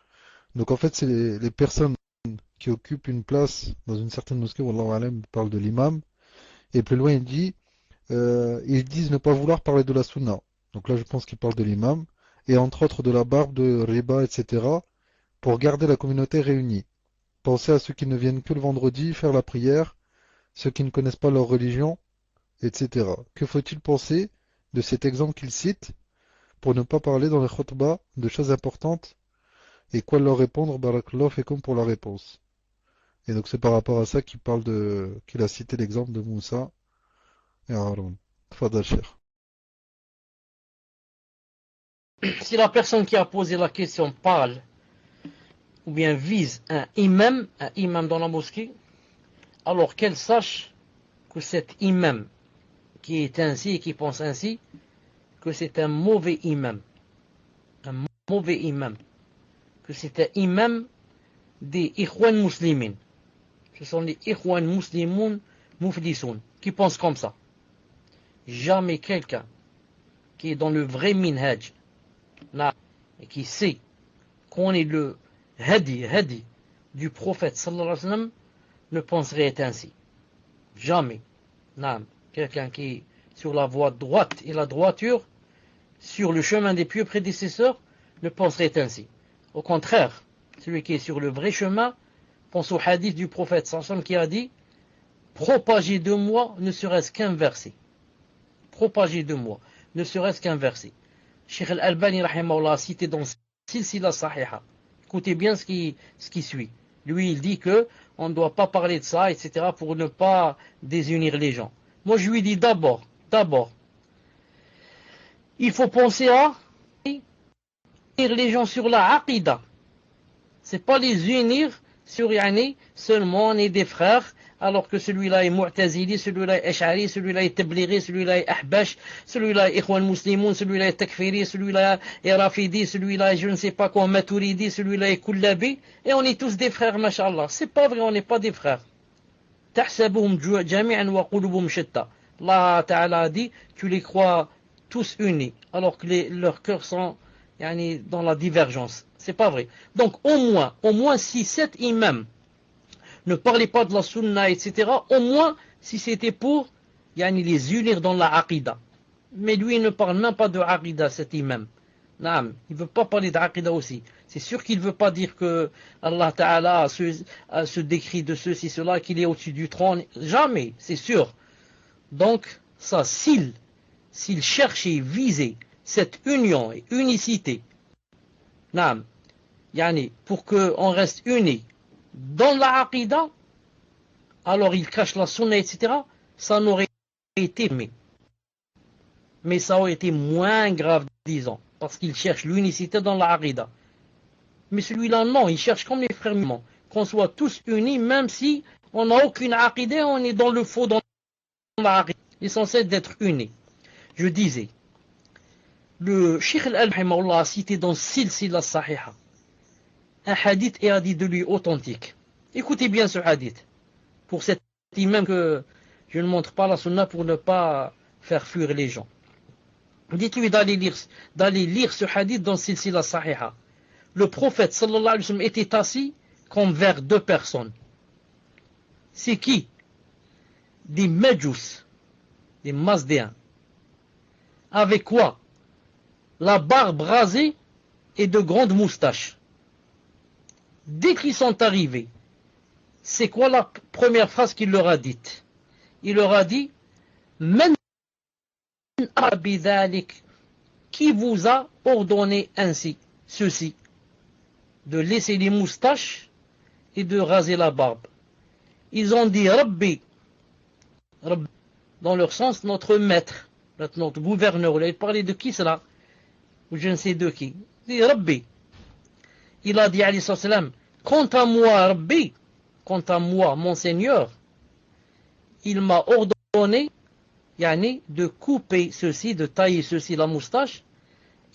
[SPEAKER 2] donc en fait, c'est les personnes qui occupent une place dans une certaine mosquée, wallahu alam, parle de l'imam, et plus loin il dit, ils disent ne pas vouloir parler de la sunna. Donc là, je pense qu'il parle de l'imam, et entre autres de la barbe, de riba, etc., pour garder la communauté réunie. Pensez à ceux qui ne viennent que le vendredi faire la prière, ceux qui ne connaissent pas leur religion, etc. Que faut-il penser de cet exemple qu'il cite pour ne pas parler dans les khutbahs de choses importantes et quoi leur répondre, barakallahu fikum pour la réponse. Et donc c'est par rapport à ça qu'il a cité l'exemple de Moussa et Aaron. Tfadal, cher.
[SPEAKER 1] Si la personne qui a posé la question parle ou bien vise un imam dans la mosquée, alors qu'elle sache que cet imam qui est ainsi et qui pense ainsi, que c'est un mauvais imam. Un mauvais imam. Que c'est un imam des Ikhwan muslimin. Ce sont les Ikhwan muslimoun mouflisoun qui pensent comme ça. Jamais quelqu'un qui est dans le vrai minhaj et qui sait qu'on est le hadi du prophète sallallahu alayhi wa sallam ne penserait être ainsi. Jamais. Quelqu'un qui est sur la voie droite et la droiture, sur le chemin des pieux prédécesseurs, ne penserait être ainsi. Au contraire, celui qui est sur le vrai chemin pense au hadith du prophète sallallahu alayhi wa sallam qui a dit « Propagez de moi ne serait-ce qu'un verset. » Propagez de moi ne serait-ce qu'un verset. Cheikh Al-Albani rahimahullah a cité dans Silsila Sahiha. Écoutez bien ce qui suit. Lui, il dit que on ne doit pas parler de ça, etc., pour ne pas désunir les gens. Moi, je lui dis d'abord, il faut penser à unir les gens sur la aqida. C'est pas les unir sur seulement on est des frères, alors que celui-là est mu'tazili, celui-là est ash'ari, celui-là est tablighi, celui-là est ahbash, celui-là est ikhwan muslimoun, celui-là est takfiri, celui-là est rafidi, celui-là est je ne sais pas quoi, maturidi, celui-là est kullabi, et on est tous des frères, mashallah. C'est pas vrai, on n'est pas des frères. Tahsabuhum jami'an wa qulubuhum shatta. Allah Ta'ala a dit, tu les crois tous unis, alors que leurs cœurs sont dans la divergence. C'est pas vrai. Donc au moins si cet imam ne parlait pas de la sunna, etc., au moins si c'était pour les unir dans la aqida. Mais lui il ne parle même pas de aqida, cet imam. Il ne veut pas parler d'aqida aussi. C'est sûr qu'il ne veut pas dire que Allah Ta'ala se décrit de ceci, cela, qu'il est au-dessus du trône. Jamais, c'est sûr. Donc, ça, s'il cherchait, visait cette union et unicité, pour qu'on reste unis dans la aqida, alors il cache la sunna, etc., ça n'aurait été mais ça aurait été moins grave, disons, parce qu'il cherche l'unicité dans la aqida. Mais celui-là, non, il cherche comme les frères musulmans, qu'on soit tous unis, même si on n'a aucune aqida, on est dans le faux dans la aqida. L'essentiel d'être unis. Je disais, le Cheikh Al-Albani a cité dans Silsila Sahiha un hadith et a dit de lui authentique. Écoutez bien ce hadith. Pour cet imam que je ne montre pas la sunna pour ne pas faire fuir les gens. Dites-lui d'aller lire ce hadith dans Silsila Sahiha. Le prophète sallallahu alayhi wa sallam était assis comme vers deux personnes. C'est qui? Des Medjous, des Mazdéens. Avec quoi? La barbe rasée et de grandes moustaches. Dès qu'ils sont arrivés, c'est quoi la première phrase qu'il leur a dite? Il leur a dit Men abidalik, qui vous a ordonné ainsi, ceci, de laisser les moustaches et de raser la barbe? Ils ont dit Rabbi, dans leur sens, notre maître, notre gouverneur. Il parlait de qui cela? Ou je ne sais de qui. Il dit Rabbi. Il a dit alayhi salam, quant à moi, Rabbi, quant à moi, mon Seigneur, il m'a ordonné de couper ceci, de tailler ceci, la moustache,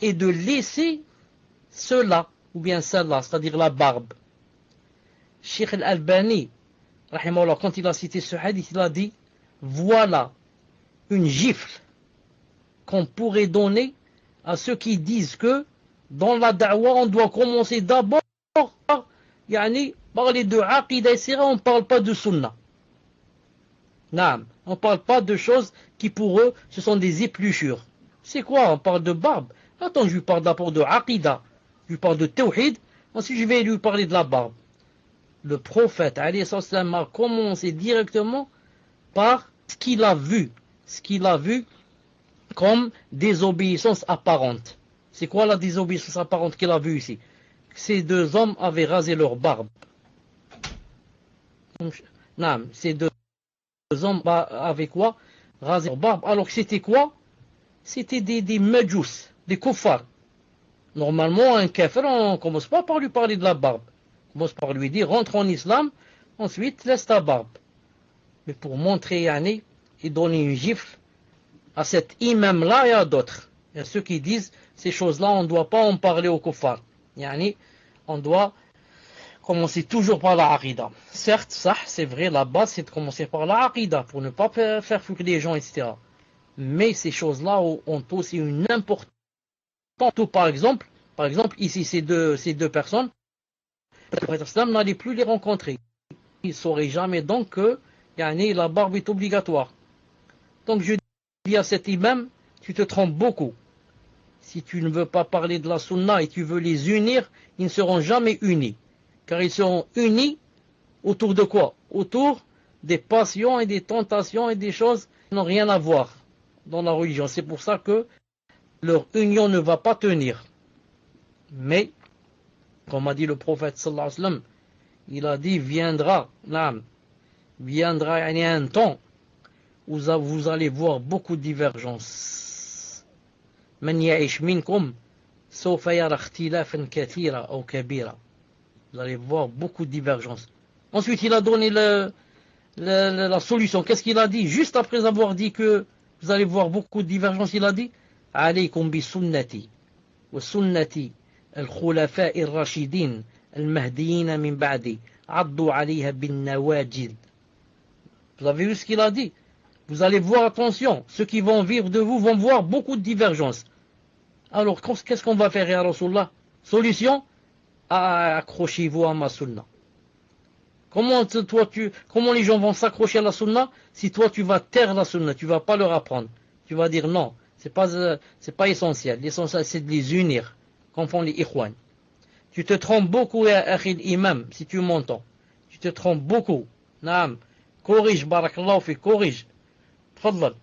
[SPEAKER 1] et de laisser cela, ou bien celle-là, c'est-à-dire la barbe. Cheikh Al-Albani, rahimahullah, quand il a cité ce hadith, il a dit, voilà une gifle qu'on pourrait donner à ceux qui disent que dans la da'wa, on doit commencer d'abord par parler de aqidah et sira, on ne parle pas de sunnah. Naam, on ne parle pas de choses qui pour eux, ce sont des épluchures. C'est quoi? On parle de barbe. Attends, je lui parle d'abord de aqidah, je lui parle de tawhid, ensuite je vais lui parler de la barbe. Le prophète, alayhi salam, a commencé directement par ce qu'il a vu comme désobéissance apparente. C'est quoi la désobéissance apparente qu'il a vue ici? Ces deux hommes avaient rasé leur barbe. Non, ces deux hommes avaient quoi? Rasé leur barbe. Alors c'était quoi? C'était des majous, des kuffars. Normalement, un kafir, on ne commence pas par lui parler de la barbe. On commence par lui dire, rentre en islam, ensuite laisse ta barbe. Mais pour montrer, et donner une gifle à cet imam-là et à d'autres. Il y a ceux qui disent, ces choses-là, on ne doit pas en parler aux kuffars. On doit commencer toujours par la aqidah. Certes, ça, c'est vrai, la base, c'est de commencer par la aqidah, pour ne pas faire fuir les gens, etc. Mais ces choses-là ont aussi une importance. Par exemple, ici, ces deux personnes, le prophète sallam n'allait plus les rencontrer. Il ne saurait jamais donc que la barbe est obligatoire. Donc je dis à cet imam, tu te trompes beaucoup. Si tu ne veux pas parler de la sunna et tu veux les unir, ils ne seront jamais unis. Car ils seront unis autour de quoi? Autour des passions et des tentations et des choses qui n'ont rien à voir dans la religion. C'est pour ça que leur union ne va pas tenir. Mais, comme a dit le prophète sallallahu alayhi wa sallam, il a dit, viendra un temps où vous allez voir beaucoup de divergences. Man ya'ish minkum sawfa yara ikhtilafan kathira ou kabira. Vous allez voir beaucoup de divergences. Ensuite, il a donné la solution. Qu'est-ce qu'il a dit? Juste après avoir dit que vous allez voir beaucoup de divergences, il a dit, alaykum bi sunnati wa sunnati al-khulafa'i ar-rashidin al-mahdiyyin min ba'di addu 'alayha bin nawajid. Vous avez vu ce qu'il a dit? Vous allez voir, attention, ceux qui vont vivre de vous vont voir beaucoup de divergences. Alors, qu'est-ce qu'on va faire, ya Rasulullah? Solution? Accrochez-vous à ma sunna. Comment les gens vont s'accrocher à la sunna si toi tu vas taire la sunna, tu vas pas leur apprendre. Tu vas dire non, c'est pas essentiel. L'essentiel c'est de les unir, comme font les ikhwan. Tu te trompes beaucoup, akhil imam, si tu m'entends. Tu te trompes beaucoup. Naam. Corrige, barakallahu fi, corrige. Tfaddal.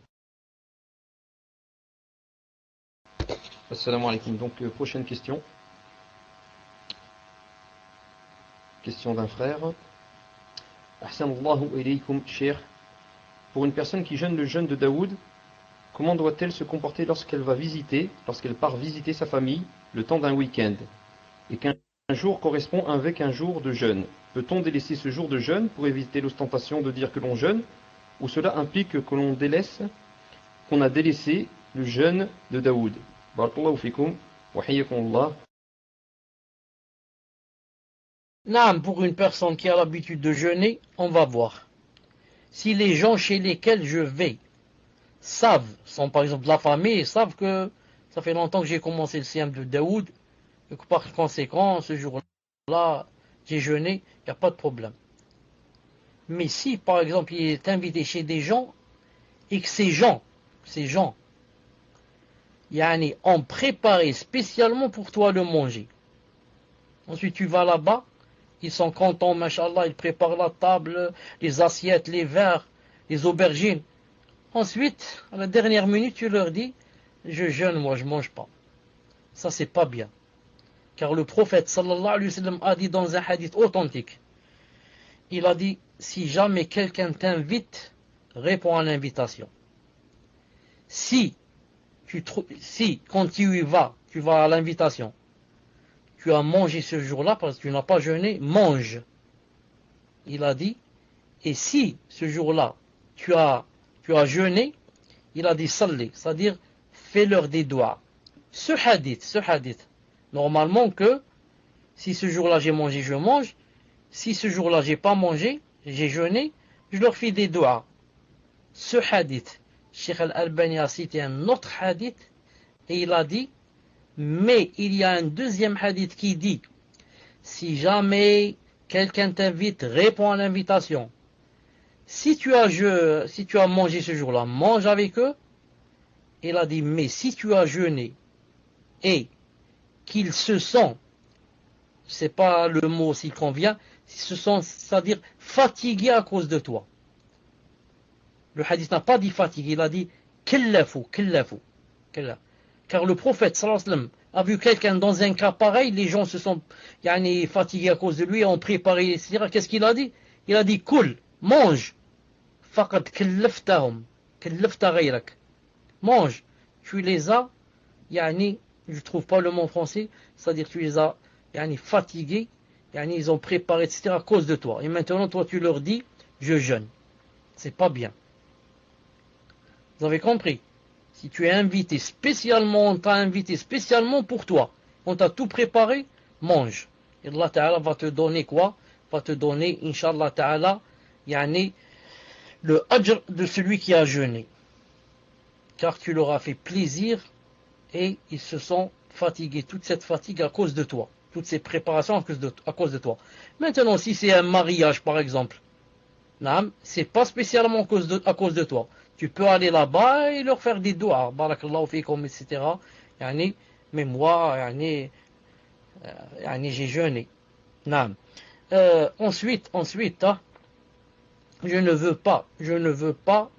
[SPEAKER 4] Assalamu alaikum. Donc, prochaine question. Question d'un frère. Ahsanallahu ilaykum, cher. Pour une personne qui jeûne le jeûne de Daoud, comment doit-elle se comporter lorsqu'elle part visiter sa famille le temps d'un week-end et qu'un jour correspond avec un jour de jeûne? Peut-on délaisser ce jour de jeûne pour éviter l'ostentation de dire que l'on jeûne, ou cela implique que l'on a délaissé le jeûne de Daoud? Barakallahu fikum wa hayyakumullah.
[SPEAKER 1] Naam, pour une personne qui a l'habitude de jeûner, on va voir. Si les gens chez lesquels je vais sont par exemple de la famille, savent que ça fait longtemps que j'ai commencé le siyam de Daoud, et que par conséquent, ce jour-là, j'ai jeûné, il n'y a pas de problème. Mais si, par exemple, il est invité chez des gens, et que ces gens, ont préparé spécialement pour toi le manger. Ensuite, tu vas là-bas, ils sont contents, machallah, ils préparent la table, les assiettes, les verres, les aubergines. Ensuite, à la dernière minute, tu leur dis, je jeûne, moi, je ne mange pas. Ça, c'est pas bien. Car le prophète, sallallahu alayhi wa sallam, a dit dans un hadith authentique, il a dit, si jamais quelqu'un t'invite, réponds à l'invitation. Si, quand tu y vas, tu vas à l'invitation, tu as mangé ce jour-là parce que tu n'as pas jeûné, mange. Il a dit, et si ce jour-là, tu as jeûné, il a dit salli, c'est-à-dire fais-leur des doigts. Ce hadith, normalement que Si ce jour-là j'ai mangé, je mange. Si ce jour-là j'ai pas mangé, j'ai jeûné, je leur fais des doigts. Ce hadith, Cheikh Al-Albani a cité un autre hadith et il a dit, mais il y a un deuxième hadith qui dit, si jamais quelqu'un t'invite, réponds à l'invitation. Si tu as mangé ce jour-là, mange avec eux. Il a dit, mais si tu as jeûné et qu'ils se sont, c'est pas le mot s'il convient, ils se sont, c'est-à-dire fatigués à cause de toi. Le hadith n'a pas dit fatigué, il a dit killafu. Car le prophète sallallahu alayhi wa sallam a vu quelqu'un dans un cas pareil, les gens se sont fatigués à cause de lui, ont préparé, etc. Qu'est-ce qu'il a dit? Il a dit kul, mange. Faqad kallaftahum, kallafta ghayrak. Mange. Tu les as, je trouve pas le mot en français, c'est-à-dire tu les as fatigués, ils ont préparé, etc. à cause de toi. Et maintenant, toi, tu leur dis, je jeûne. C'est pas bien. Vous avez compris? Si tu es invité spécialement, on t'a invité spécialement pour toi, on t'a tout préparé, mange. Et Allah Ta'ala va te donner quoi? Va te donner, Inch'Allah Ta'ala, le ajr de celui qui a jeûné. Car tu leur as fait plaisir et ils se sont fatigués. Toute cette fatigue à cause de toi. Toutes ces préparations à cause de toi. Maintenant, si c'est un mariage, par exemple, c'est pas spécialement à cause de toi. Tu peux aller là-bas et leur faire des doigts, barakallahu fikum, etc. Mais moi, j'ai jeûné. Ensuite, je ne veux pas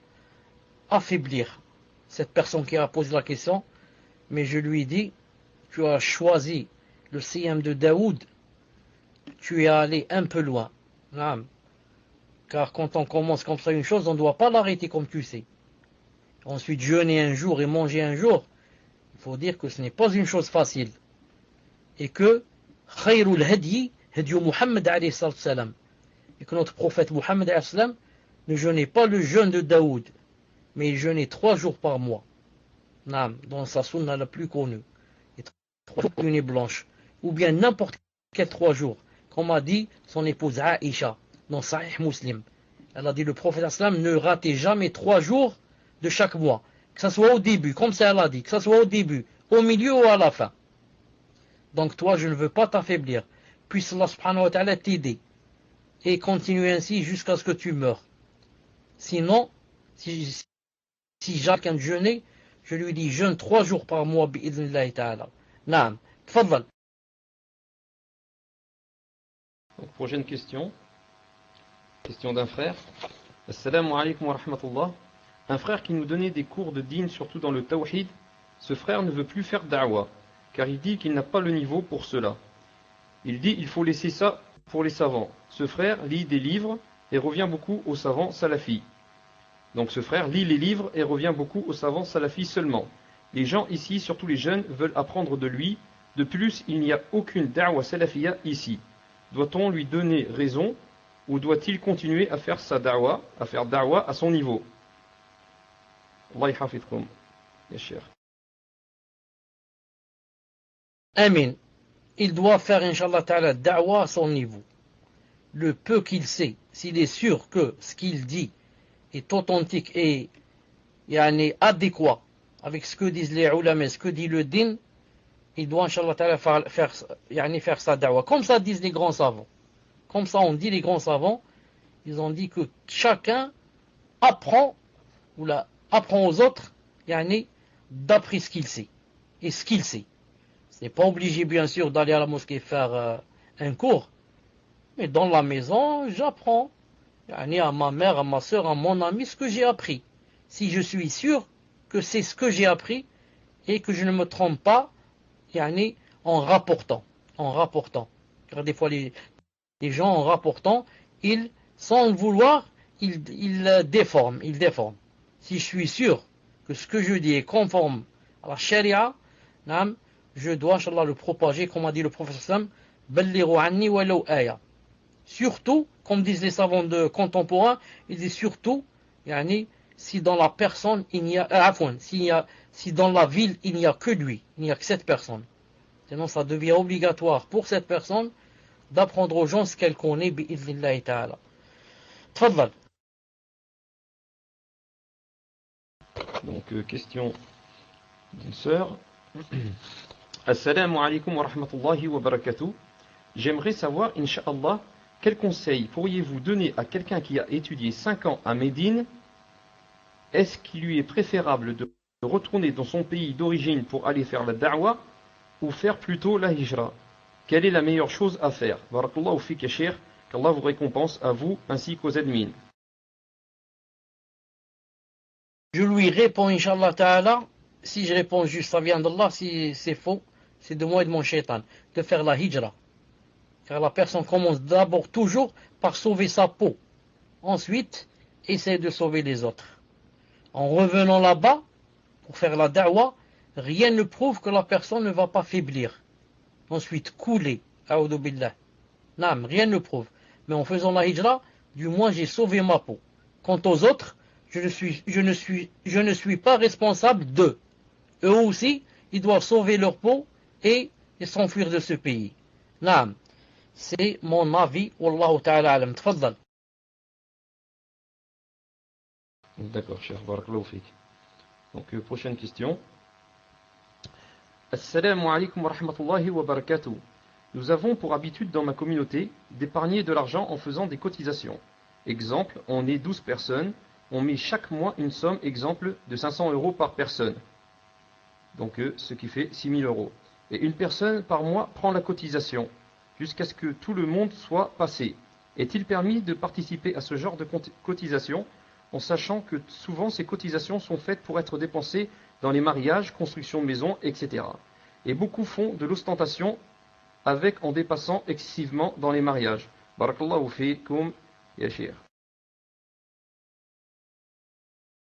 [SPEAKER 1] affaiblir cette personne qui a posé la question, mais je lui dis, tu as choisi le siyam de Daoud, tu es allé un peu loin. Car quand on commence comme ça une chose, on ne doit pas l'arrêter comme tu sais. Ensuite, jeûner un jour et manger un jour, il faut dire que ce n'est pas une chose facile. Et que khayrul hadi, hadi Muhammad alayhi salam. Et que notre prophète Muhammad alayhi salam ne jeûnait pas le jeûne de Daoud, mais il jeûnait 3 jours par mois. Dans sa sunna la plus connue. Et 3 jours une blanche. Ou bien n'importe quel 3 jours. Comme a dit son épouse Aïcha dans Sahih Muslim. Elle a dit le prophète sallam ne ratez jamais 3 jours de chaque mois. Que ce soit au début, comme ça elle a dit, que ce soit au début, au milieu ou à la fin. Donc toi, je ne veux pas t'affaiblir. Puisse Allah subhanahu wa ta'ala t'aider. Et continuer ainsi jusqu'à ce que tu meurs. Sinon, si j'ai quelqu'un de jeûner, je lui dis jeûne 3 jours par mois, bi'idhnillahi ta'ala. Naam. Tfaddal.
[SPEAKER 4] Donc, prochaine question. Question d'un frère. Assalamu alaikum wa rahmatullah. Un frère qui nous donnait des cours de din, surtout dans le tawhid, ce frère ne veut plus faire da'wah, car il dit qu'il n'a pas le niveau pour cela. Il dit il faut laisser ça pour les savants. Ce frère lit des livres et revient beaucoup aux savants salafis. Donc ce frère lit les livres et revient beaucoup aux savants salafis seulement. Les gens ici, surtout les jeunes, veulent apprendre de lui. De plus, il n'y a aucune da'wah salafiyya ici. Doit-on lui donner raison ou doit-il continuer à faire sa da'wah, à faire da'wah à son niveau? Allah yahafidkum, ya cheikh.
[SPEAKER 1] Amin. Il doit faire, Inch'Allah Ta'ala, da'wah à son niveau. Le peu qu'il sait, s'il est sûr que ce qu'il dit est authentique et adéquat avec ce que disent les ulama, ce que dit le din, il doit, Inch'Allah Ta'ala, faire sa da'wah. Comme ça disent les grands savants. Comme ça on dit les grands savants, ils ont dit que chacun apprend aux autres d'après ce qu'il sait. Et ce qu'il sait. Ce n'est pas obligé, bien sûr, d'aller à la mosquée faire un cours. Mais dans la maison, j'apprends. À ma mère, à ma soeur, à mon ami, ce que j'ai appris. Si je suis sûr que c'est ce que j'ai appris et que je ne me trompe pas en rapportant. Car des fois, les gens, en rapportant, sans le vouloir, ils déforment. Si je suis sûr que ce que je dis est conforme à la charia, je dois, Inch'Allah, le propager, comme a dit le prophète sallam, ballighu anni walau aya. Surtout, comme disent les savants contemporains, ils disent surtout, si dans la personne il n'y a, si dans la ville il n'y a que lui, il n'y a que cette personne. Sinon, ça devient obligatoire pour cette personne d'apprendre aux gens ce qu'elle connaît, bi'idhnillahi ta'ala. Tfadlal.
[SPEAKER 4] Donc, question d'une sœur. Assalamu alaikum wa rahmatullahi wa barakatuh. J'aimerais savoir, Inch'Allah, quel conseil pourriez-vous donner à quelqu'un qui a étudié 5 ans à Médine? Est-ce qu'il lui est préférable de retourner dans son pays d'origine pour aller faire la da'wah ou faire plutôt la hijra? Quelle est la meilleure chose à faire? Barakallahu fik ya cheikh, qu'Allah vous récompense à vous ainsi qu'aux admins.
[SPEAKER 1] Je lui réponds, Inch'Allah ta'ala. Si je réponds juste, ça vient d'Allah. Si c'est faux, c'est de moi et de mon shaitan. De faire la hijra. Car la personne commence d'abord toujours par sauver sa peau. Ensuite, essaie de sauver les autres. En revenant là-bas, pour faire la da'wah, rien ne prouve que la personne ne va pas faiblir. Ensuite, couler. A'udhu billah. Non, rien ne prouve. Mais en faisant la hijra, du moins j'ai sauvé ma peau. Quant aux autres, je ne suis pas responsable d'eux. Eux aussi, ils doivent sauver leur peau et s'enfuir de ce pays. Non. C'est mon avis. Wallahu ta'ala alam. Tfaddal.
[SPEAKER 4] D'accord, cher. Barakallahu fik. Donc, prochaine question. Assalamu alaikum wa rahmatullahi wa barakatuh. Nous avons pour habitude dans ma communauté d'épargner de l'argent en faisant des cotisations. Exemple, on est 12 personnes, on met chaque mois une somme, exemple, de 500 € par personne. Donc, ce qui fait 6 000 €. Et une personne par mois prend la cotisation, jusqu'à ce que tout le monde soit passé. Est-il permis de participer à ce genre de cotisation, en sachant que souvent ces cotisations sont faites pour être dépensées dans les mariages, construction de maisons, etc. Et beaucoup font de l'ostentation avec en dépassant excessivement dans les mariages. Barakallahu fikum ya cheikh.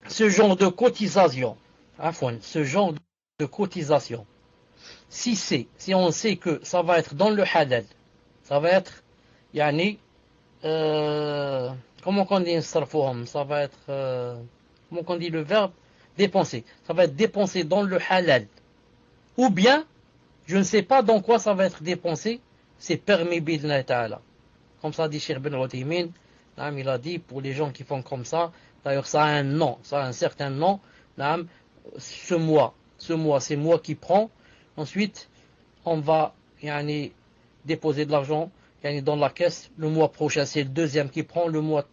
[SPEAKER 1] Ce genre de cotisation, si on sait que ça va être dans le halal, ça va être, comment on dit ça va être, comment on dit le verbe, dépenser. Ça va être dépensé dans le halal. Ou bien, je ne sais pas dans quoi ça va être dépensé, c'est permis bi'idhnillahi ta'ala. Comme ça dit Cheikh Ben Uthaymin, il a dit pour les gens qui font comme ça, d'ailleurs ça a un nom, ça a un certain nom, ce mois c'est moi qui prends, ensuite on va déposer de l'argent dans la caisse, le mois prochain c'est le deuxième qui prend, le mois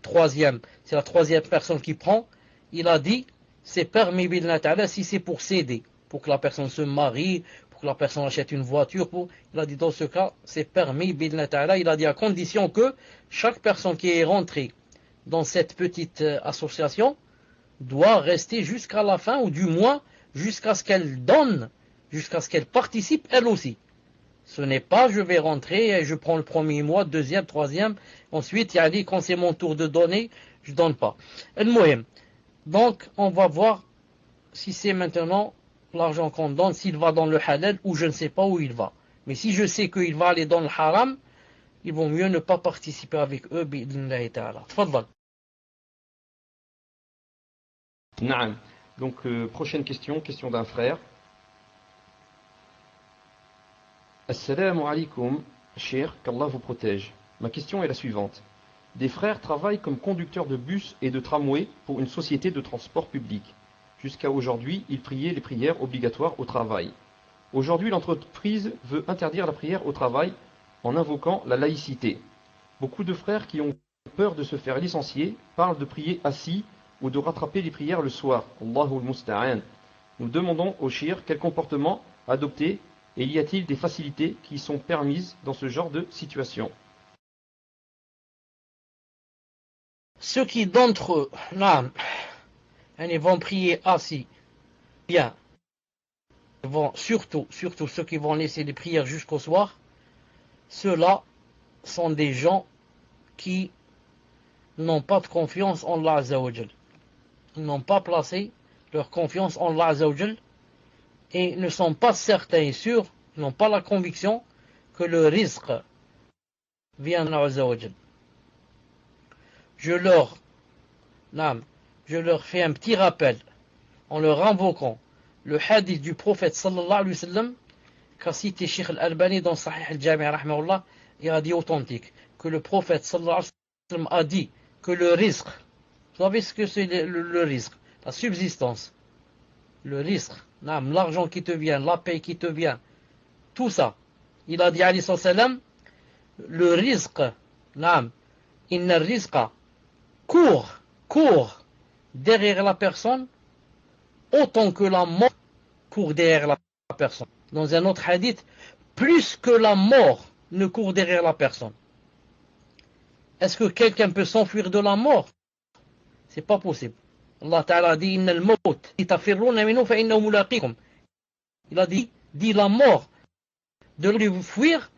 [SPEAKER 1] troisième c'est la troisième personne qui prend. Il a dit c'est permis bi'idhnillahi ta'ala si c'est pour s'aider, pour que la personne se marie, pour que la personne achète une voiture, il a dit dans ce cas c'est permis bi'idhnillahi ta'ala. Il a dit à condition que chaque personne qui est rentrée dans cette petite association doit rester jusqu'à la fin, ou du moins jusqu'à ce qu'elle donne, jusqu'à ce qu'elle participe elle aussi. Ce n'est pas je vais rentrer et je prends le premier mois, deuxième, troisième, ensuite quand c'est mon tour de donner, je donne pas. Donc on va voir si c'est maintenant l'argent qu'on donne, s'il va dans le halal ou je ne sais pas où il va. Mais si je sais qu'il va aller dans le haram, il vaut mieux ne pas participer avec eux, bi'idhnillahi ta'ala. Tfaddal.
[SPEAKER 4] Naam. Donc, prochaine question d'un frère. Assalamu alaikum, cheikh, qu'Allah vous protège. Ma question est la suivante. Des frères travaillent comme conducteurs de bus et de tramway pour une société de transport public. Jusqu'à aujourd'hui, ils priaient les prières obligatoires au travail. Aujourd'hui, l'entreprise veut interdire la prière au travail en invoquant la laïcité. Beaucoup de frères qui ont peur de se faire licencier parlent de prier assis ou de rattraper les prières le soir. Allahu al-musta'an. Nous demandons au shir quel comportement adopter et y a-t-il des facilités qui sont permises dans ce genre de situation?
[SPEAKER 1] Ceux qui d'entre eux, ils vont prier assis, bien, surtout ceux qui vont laisser les prières jusqu'au soir, ceux-là sont des gens qui n'ont pas de confiance en Allah Azza wa Jal. Ils n'ont pas placé leur confiance en Allah Azza wa Jal et ne sont pas certains et sûrs, ils n'ont pas la conviction que le rizq vient d'Allah Azza wa Jal. Je leur fais un petit rappel en leur invoquant le hadith du prophète sallallahu alayhi wa sallam qu'a cité Cheikh Al-Albani dans Sahih Al-Jami' rahimahullah, il a dit authentique, que le prophète sallallahu alayhi wa sallam a dit que le rizq, vous savez ce que c'est le rizq, la subsistance, le rizq, l'argent qui te vient, la paix qui te vient, tout ça. Il a dit alayhi salam, le rizq, inna rizqa, court derrière la personne autant que la mort court derrière la personne. Dans un autre hadith, plus que la mort ne court derrière la personne. Est-ce que quelqu'un peut s'enfuir de la mort? C'est pas possible. Allah Ta'ala dit inna al-maut tafirruna minhu fa innahu mulaqikum. Il a dit la mort de lui fuir,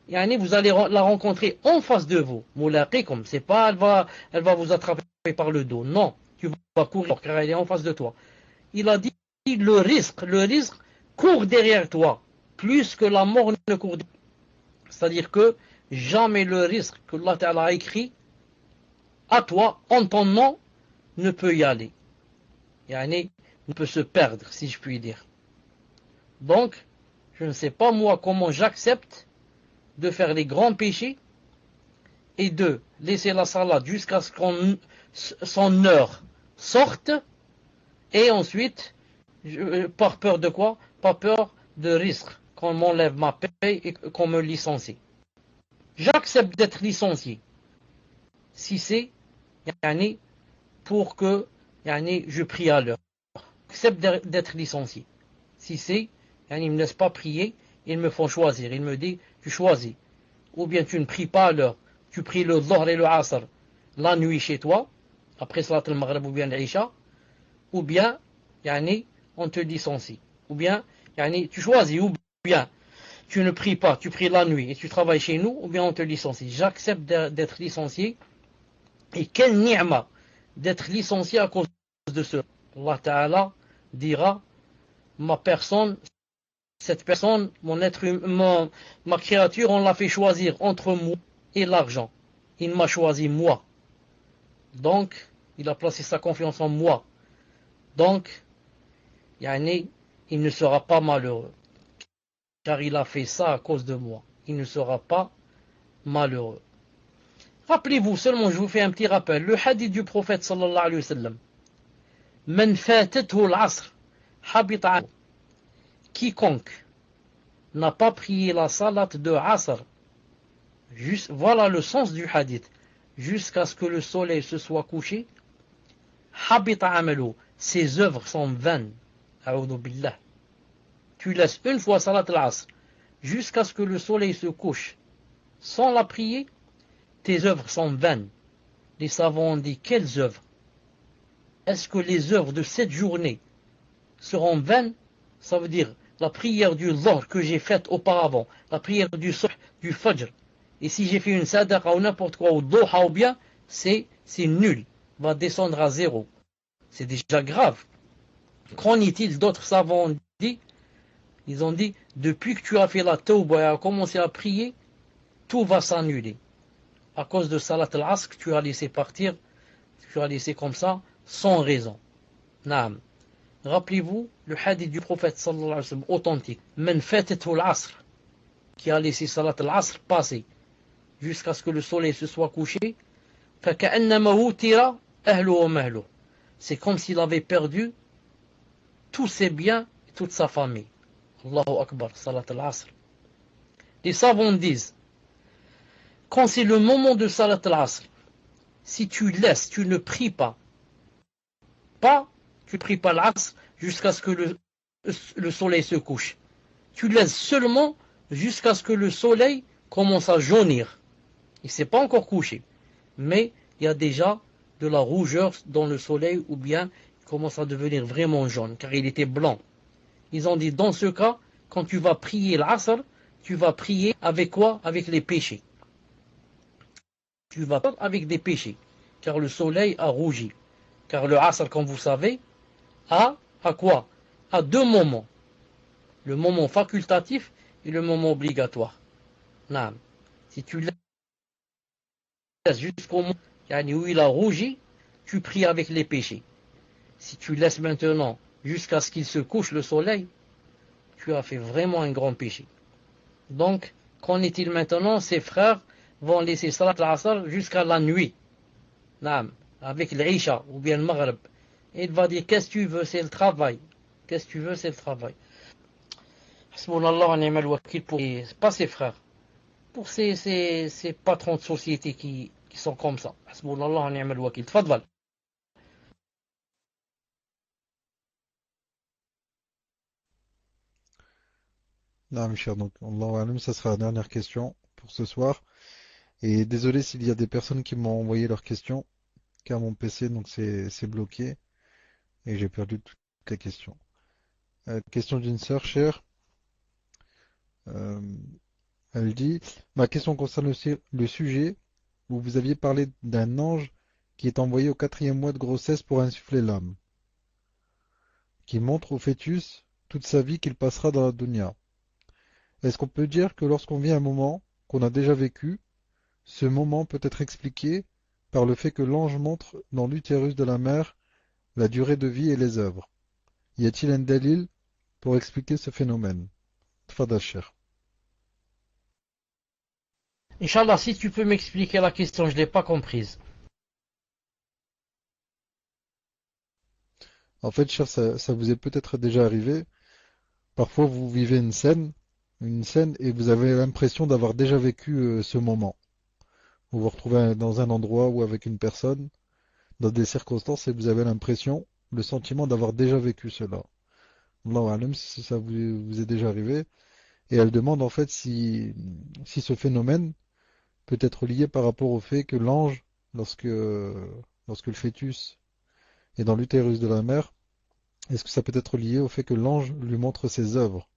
[SPEAKER 1] vous allez la rencontrer en face de vous. Mulaqikum, c'est pas elle va vous attraper par le dos. Non, tu vas courir car elle est en face de toi. Il a dit le risque court derrière toi, plus que la mort ne court derrière. C'est-à-dire que jamais le risque que Allah Ta'ala a écrit à toi, en ton nom, ne peut y aller. Ne peut se perdre, si je puis dire. Donc, je ne sais pas moi comment j'accepte de faire les grands péchés et de laisser la salade jusqu'à ce qu'on son heure sorte, et ensuite, par peur de quoi? Par peur de risque, qu'on m'enlève ma paye et qu'on me licencie. J'accepte d'être licencié si c'est pour que je prie à l'heure. J'accepte d'être licencié si c'est ils ne me laissent pas prier, ils me font choisir, ils me disent tu choisis, ou bien tu ne pries pas à l'heure, tu pries le Dhuhr et le Asr la nuit chez toi après Salat al-Maghrib ou bien l'Isha, ou bien on te licencie, ou bien tu choisis, ou bien tu ne pries pas, tu pries la nuit et tu travailles chez nous, ou bien on te licencie. J'accepte d'être licencié, et quelle ni'ma d'être licencié à cause de cela. Allah Ta'ala dira ma personne, cette personne, ma créature, on l'a fait choisir entre moi et l'argent. Il m'a choisi moi. Donc, il a placé sa confiance en moi. Donc, il ne sera pas malheureux. Car il a fait ça à cause de moi. Il ne sera pas malheureux. Rappelez-vous, seulement je vous fais un petit rappel, le hadith du prophète sallallahu alayhi wa sallam. Man fatathu al-asr, habita anhu. Quiconque n'a pas prié la salat de Asr, voilà le sens du hadith, jusqu'à ce que le soleil se soit couché, habita amalu, ses œuvres sont vaines. A'udhu billah. Tu laisses une fois salat al-Asr, jusqu'à ce que le soleil se couche, sans la prier, tes œuvres sont vaines. Les savants ont dit, quelles œuvres? Est-ce que les œuvres de cette journée seront vaines? Ça veut dire la prière du Dhuhr que j'ai faite auparavant, la prière du Subh, du Fajr, et si j'ai fait une sadaqa ou n'importe quoi, ou Duha ou bien, c'est nul, va descendre à zéro. C'est déjà grave. Qu'en est-il d'autres savants ont dit? Ils ont dit, depuis que tu as fait la tawbah et as commencé à prier, tout va s'annuler. À cause de Salat al-Asr, tu as laissé partir, tu as laissé comme ça, sans raison. Naam. Rappelez-vous le hadith du prophète sallallahu alayhi wa sallam authentique. Man fatathu al-Asr, qui a laissé Salat al-Asr passer jusqu'à ce que le soleil se soit couché. فَكَأَنَّمَا وُتِرَ أَهْلُهُ وَمَهْلُهُ. C'est comme s'il avait perdu tous ses biens et toute sa famille. Allahu Akbar, Salat al-Asr. Les savants disent, quand c'est le moment de Salat al-Asr, si tu laisses, tu ne pries pas, tu ne pries pas l'Asr jusqu'à ce que le soleil se couche. Tu laisses seulement jusqu'à ce que le soleil commence à jaunir. Il ne s'est pas encore couché, mais il y a déjà de la rougeur dans le soleil, ou bien il commence à devenir vraiment jaune, car il était blanc. Ils ont dit, dans ce cas, quand tu vas prier l'Asr, tu vas prier avec quoi? Avec les péchés. Tu vas pas avec des péchés, car le soleil a rougi. Car le Asr, comme vous savez, a quoi? À deux moments. Le moment facultatif et le moment obligatoire. Non. Si tu laisses jusqu'au moment où il a rougi, tu pries avec les péchés. Si tu laisses maintenant jusqu'à ce qu'il se couche le soleil, tu as fait vraiment un grand péché. Donc, qu'en est-il maintenant? Ses frères vont laisser Salat al-Asr jusqu'à la nuit. Naam, avec l'Isha ou bien le Maghrib. Et il va dire, qu'est-ce que tu veux, c'est le travail. Qu'est-ce que tu veux, c'est le travail. Hasbunallah wa ni'mal wakil pour pas ses frères. Pour ces patrons de société qui sont comme ça. Hasbunallah wa ni'mal wakil. Tfadval.
[SPEAKER 2] Non, mes chers, donc, Allahu Alam, ça sera la dernière question pour ce soir. Et désolé s'il y a des personnes qui m'ont envoyé leurs questions, car mon PC, donc, c'est bloqué, et j'ai perdu toutes les questions. Question d'une sœur chère. Euh, Elle dit, ma question concerne le sujet où vous aviez parlé d'un ange qui est envoyé au 4e mois de grossesse pour insuffler l'âme, qui montre au fœtus toute sa vie qu'il passera dans la dunya. Est-ce qu'on peut dire que lorsqu'on vit un moment qu'on a déjà vécu, ce moment peut être expliqué par le fait que l'ange montre dans l'utérus de la mère la durée de vie et les œuvres? Y a-t-il un dalil pour expliquer ce phénomène? Tfadal Cheikh.
[SPEAKER 1] Inch'Allah, si tu peux m'expliquer la question, je ne l'ai pas comprise.
[SPEAKER 2] En fait, cher, ça vous est peut-être déjà arrivé. Parfois, vous vivez une scène, et vous avez l'impression d'avoir déjà vécu ce moment. Vous vous retrouvez dans un endroit ou avec une personne, dans des circonstances, et vous avez l'impression, le sentiment d'avoir déjà vécu cela. Allahu alam, si ça vous est déjà arrivé. Et elle demande en fait si ce phénomène peut être lié par rapport au fait que l'ange, lorsque le fœtus est dans l'utérus de la mère, est-ce que ça peut être lié au fait que l'ange lui montre ses œuvres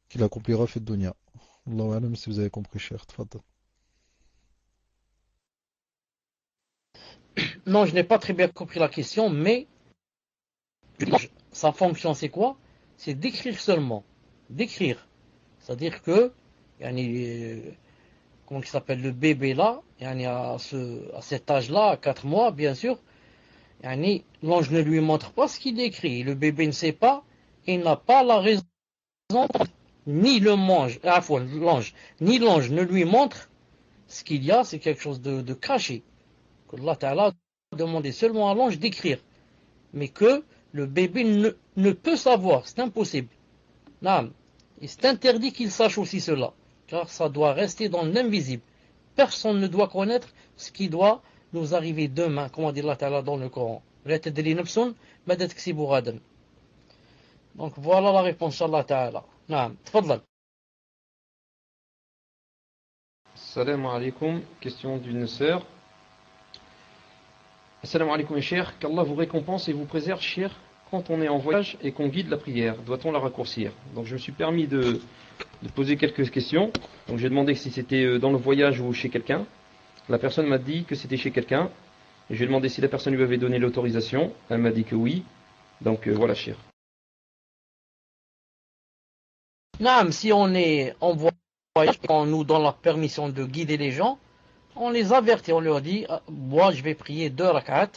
[SPEAKER 2] qu'il accomplira fait dunya? Allahu alam, si vous avez compris, cher. Tfadal.
[SPEAKER 1] Non, je n'ai pas très bien compris la question, mais sa fonction c'est quoi? C'est d'écrire seulement. D'écrire. C'est-à-dire que, comment il s'appelle, le bébé là, à cet âge-là, à 4 mois, bien sûr, l'ange ne lui montre pas ce qu'il écrit. Le bébé ne sait pas, il n'a pas la raison, ni l'ange, ni l'ange ne lui montre ce qu'il y a, c'est quelque chose de caché. Que Allah Ta'ala a demandé seulement à l'ange d'écrire. Mais que le bébé ne peut savoir, c'est impossible. Non. Et c'est interdit qu'il sache aussi cela, car ça doit rester dans l'invisible. Personne ne doit connaître ce qui doit nous arriver demain, comme dit Allah Ta'ala dans le Coran. Donc voilà la réponse, Allah Ta'ala. Non, tfadlal.
[SPEAKER 4] Salam alaikum, question d'une sœur. Salam alaikum mes chers, qu'Allah vous récompense et vous préserve, chers, quand on est en voyage et qu'on guide la prière. Doit-on la raccourcir? Donc je me suis permis de poser quelques questions. Donc j'ai demandé si c'était dans le voyage ou chez quelqu'un. La personne m'a dit que c'était chez quelqu'un. Et je lui ai demandé si la personne lui avait donné l'autorisation. Elle m'a dit que oui. Donc voilà, cher.
[SPEAKER 1] Non, si on est en voyage, on nous donne la permission de guider les gens, on les avertit, on leur dit, moi je vais prier 2 rak'at,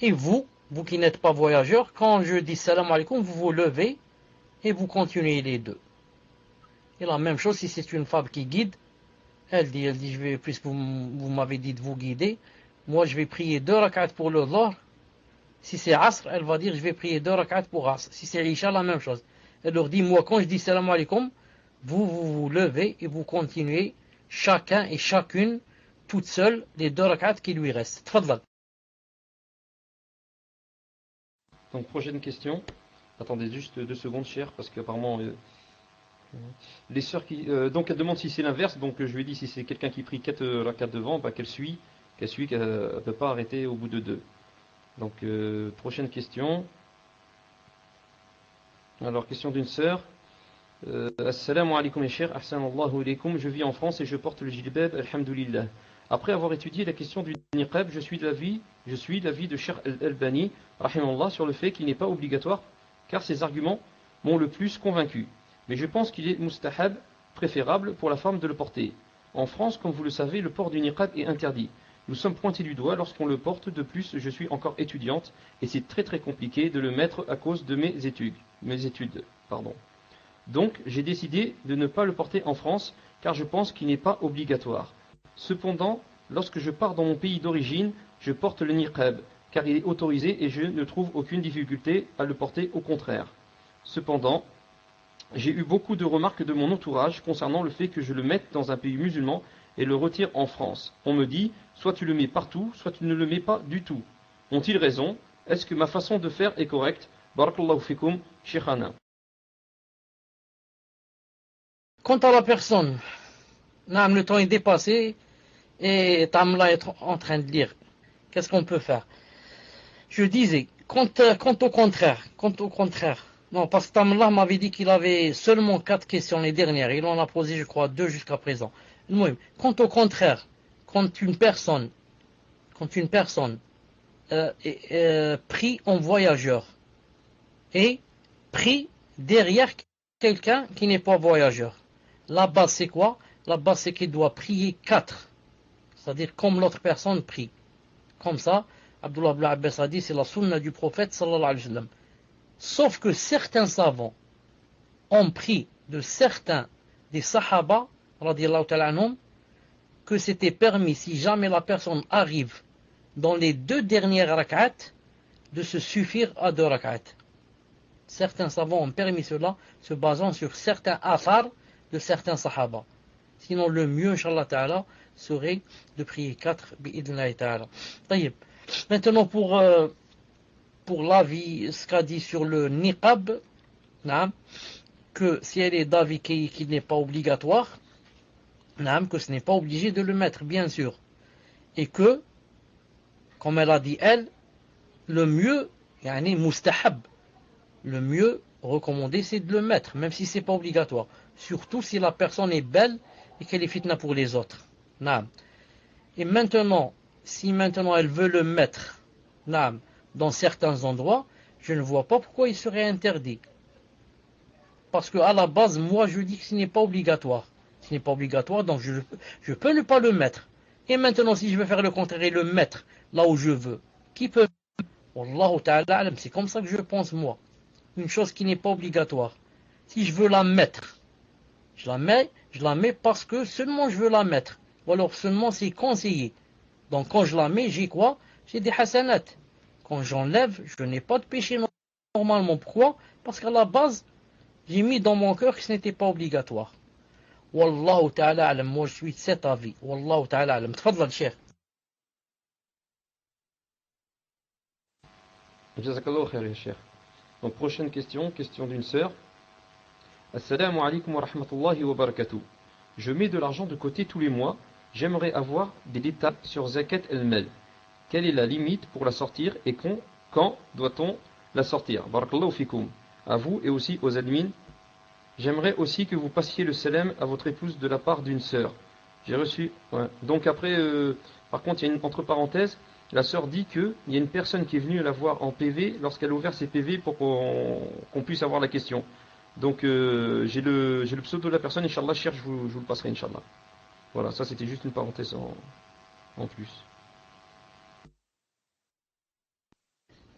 [SPEAKER 1] et vous qui n'êtes pas voyageurs, quand je dis salam alaikum, vous vous levez et vous continuez les deux. Et la même chose si c'est une femme qui guide, elle dit, puisque vous m'avez dit de vous guider, moi je vais prier 2 rak'at pour le Dhuhr. Si c'est Asr, elle va dire je vais prier 2 rak'at pour Asr. Si c'est Isha, la même chose. Elle leur dit, moi quand je dis salam alaikum, vous levez et vous continuez chacun et chacune toute seule les 2 rak'at qui lui restent. Tfadlal.
[SPEAKER 4] Donc prochaine question. Attendez juste 2 secondes, cher, parce qu'apparemment les sœurs qui donc elle demande si c'est l'inverse. Donc je lui ai dit si c'est quelqu'un qui prie 4 rak'at devant, qu'elle suit, qu'elle ne peut pas arrêter au bout de 2. Donc prochaine question. Alors question d'une sœur. Assalamu alaikum mes chers, ahsanallahu alaikum, je vis en France et je porte le jilbab, alhamdulillah. Après avoir étudié la question du niqab, je suis de l'avis de Cheikh Al-Albani, rahimahullah, sur le fait qu'il n'est pas obligatoire, car ses arguments m'ont le plus convaincu. Mais je pense qu'il est mustahab, préférable pour la femme de le porter. En France, comme vous le savez, le port du niqab est interdit. nous sommes pointés du doigt lorsqu'on le porte. De plus, je suis encore étudiante et c'est très très compliqué de le mettre à cause de mes études. Donc, j'ai décidé de ne pas le porter en France car je pense qu'il n'est pas obligatoire. Cependant, lorsque je pars dans mon pays d'origine, je porte le niqab car il est autorisé et je ne trouve aucune difficulté à le porter, au contraire. Cependant, j'ai eu beaucoup de remarques de mon entourage concernant le fait que je le mette dans un pays musulman et le retire en France. On me dit, soit tu le mets partout, soit tu ne le mets pas du tout. Ont-ils raison? Est-ce que ma façon de faire est correcte? Barakallahu fikum, Sheikhana.
[SPEAKER 1] Quant à la personne, naam, le temps est dépassé et Tamla est en train de lire. Qu'est-ce qu'on peut faire? Je disais, quant au contraire, non, parce que Tamla m'avait dit qu'il avait seulement 4 questions les dernières. Il en a posé, je crois, 2 jusqu'à présent. Quant au contraire, quand une personne prie en voyageur et prie derrière quelqu'un qui n'est pas voyageur, la base c'est quoi? La base c'est qu'il doit prier 4, c'est-à-dire comme l'autre personne prie. Comme ça, Abdullah ibn Abbas a dit, c'est la sunna du prophète sallallahu alayhi wa sallam. Sauf que certains savants ont pris de certains des sahaba, radiyallahu ta'ala anhum, que c'était permis, si jamais la personne arrive dans les 2 dernières rak'at, de se suffire à 2 rak'at. Certains savants ont permis cela, se basant sur certains athars de certains sahaba. Sinon, le mieux, Inch'Allah ta'ala, serait de prier 4, bi'idnallahi ta'ala. Maintenant, pour l'avis, ce qu'a dit sur le niqab, que si elle est d'avis qu'il n'est pas obligatoire, que ce n'est pas obligé de le mettre, bien sûr. Et que, comme elle a dit elle, le mieux, mustahab, le mieux recommandé, c'est de le mettre, même si ce n'est pas obligatoire. Surtout si la personne est belle et qu'elle est fitna pour les autres. Et maintenant, si maintenant elle veut le mettre dans certains endroits, je ne vois pas pourquoi il serait interdit. Parce qu'à la base, moi je dis que ce n'est pas obligatoire. Ce n'est pas obligatoire, donc je peux ne pas le mettre. Et maintenant, si je veux faire le contraire et le mettre là où je veux, qui peut? Wallahu ta'ala alam, c'est comme ça que je pense moi. Une chose qui n'est pas obligatoire. Si je veux la mettre, je la mets parce que seulement je veux la mettre. Ou alors seulement c'est conseillé. Donc quand je la mets, j'ai quoi? J'ai des hasanat. Quand j'enlève, je n'ai pas de péché normalement. Pourquoi? Parce qu'à la base, j'ai mis dans mon cœur que ce n'était pas obligatoire. Wallahu ta'ala alam, moi je suis de cet avis. Wallahu ta'ala alam. Tfadlal, cheikh.
[SPEAKER 4] Jazakallahu khair, ya cheikh. Donc prochaine question d'une sœur. Assalamu alaikum wa rahmatullahi wa barakatuh. Je mets de l'argent de côté tous les mois. J'aimerais avoir des détails sur Zakat el-Mal. Quelle est la limite pour la sortir et quand doit-on la sortir? Barakallahu fikum. À vous et aussi aux admins. J'aimerais aussi que vous passiez le salam à votre épouse de la part d'une sœur. J'ai reçu... Ouais. Donc après, par contre, il y a une entre parenthèses. La sœur dit qu'il y a une personne qui est venue la voir en PV lorsqu'elle a ouvert ses PV pour qu'on puisse avoir la question. Donc j'ai le pseudo de la personne, Inch'Allah, cher, je vous le passerai, Inch'Allah. Voilà, ça c'était juste une parenthèse en plus.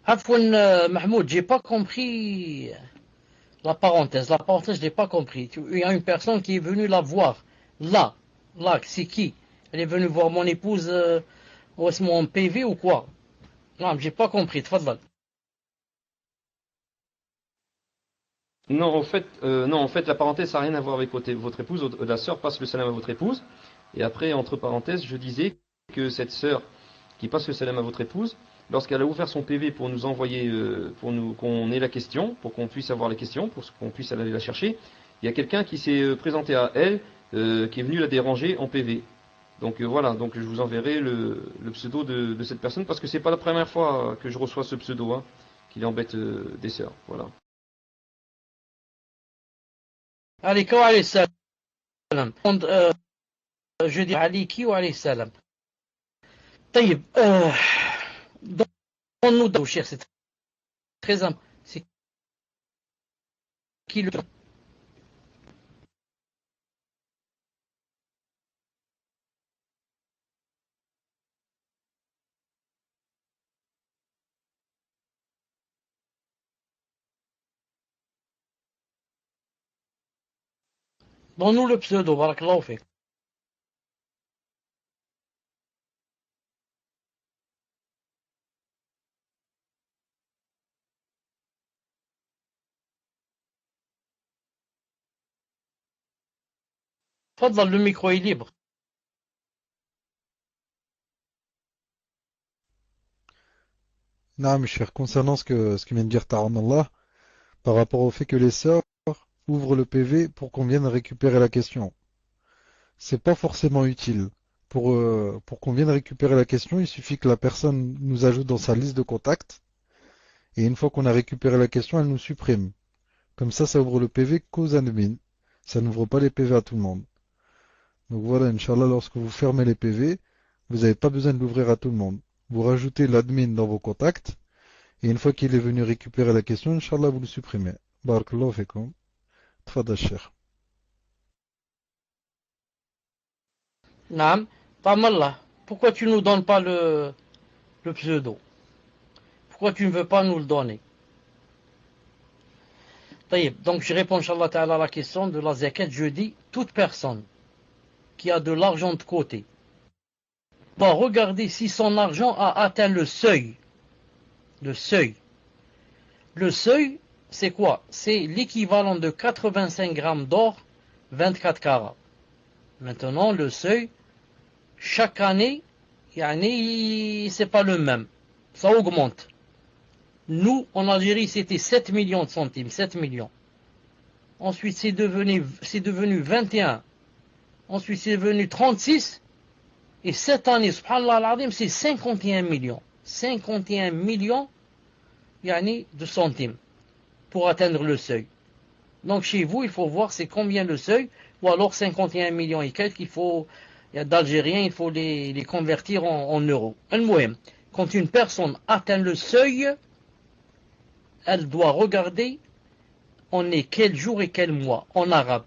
[SPEAKER 1] Afwan Mahmoud, j'ai pas compris la parenthèse. La parenthèse, je l'ai pas compris. Il y a une personne qui est venue la voir. Là, c'est qui? Elle est venue voir mon épouse mon PV ou quoi? Non, j'ai pas compris. Tfadlal.
[SPEAKER 4] Non, en fait, la parenthèse n'a rien à voir avec votre épouse. La sœur passe le salam à votre épouse. Et après, entre parenthèses, je disais que cette sœur qui passe le salam à votre épouse, lorsqu'elle a ouvert son PV pour nous envoyer, qu'on ait la question, pour qu'on puisse avoir la question, pour qu'on puisse aller la chercher, il y a quelqu'un qui s'est présenté à elle, qui est venu la déranger en PV. Donc voilà, donc je vous enverrai le pseudo de cette personne, parce que c'est pas la première fois que je reçois ce pseudo, qui embête des sœurs. Voilà.
[SPEAKER 1] Alika wa alayhi salam. Je dis Aliki wa alayhi salam. طيب, donne-nous, cher, c'est très important. C'est qui le Donne-nous le pseudo, barakallahu fik. Fadal, le micro est libre.
[SPEAKER 2] Non, cher, concernant ce que vient de dire Ta'an Allah, par rapport au fait que les sœurs ouvrent le PV pour qu'on vienne récupérer la question. C'est pas forcément utile. Pour qu'on vienne récupérer la question, il suffit que la personne nous ajoute dans sa liste de contacts, et une fois qu'on a récupéré la question, elle nous supprime. Comme ça ouvre le PV qu'aux admins. Ça n'ouvre pas les PV à tout le monde. Donc voilà, Inch'Allah, lorsque vous fermez les PV, vous n'avez pas besoin de l'ouvrir à tout le monde. Vous rajoutez l'admin dans vos contacts, et une fois qu'il est venu récupérer la question, Inch'Allah, vous le supprimez. Barakallahu fikum. Tfadal Cheikh.
[SPEAKER 1] Naam. Tamallah, pourquoi tu ne nous donnes pas le pseudo? Pourquoi tu ne veux pas nous le donner? Taïb. Donc je réponds, Inch'Allah ta'ala, à la question de la zakat. Je dis, toute personne qui a de l'argent de côté doit regarder si son argent a atteint le seuil. Le seuil. Le seuil, c'est quoi? C'est l'équivalent de 85 grammes d'or, 24 carats. Maintenant, le seuil, chaque année, c'est pas le même. Ça augmente. Nous, en Algérie, c'était 7 millions de centimes, 7 millions. Ensuite, c'est devenu 21. Ensuite, c'est devenu 36. Et cette année, subhanallah al-azim, c'est 51 millions. 51 millions de centimes pour atteindre le seuil. Donc chez vous, il faut voir c'est combien le seuil, ou alors 51 millions et quelques, il y a d'Algériens, il faut les convertir en euros. Quand une personne atteint le seuil, elle doit regarder on est quel jour et quel mois en arabe.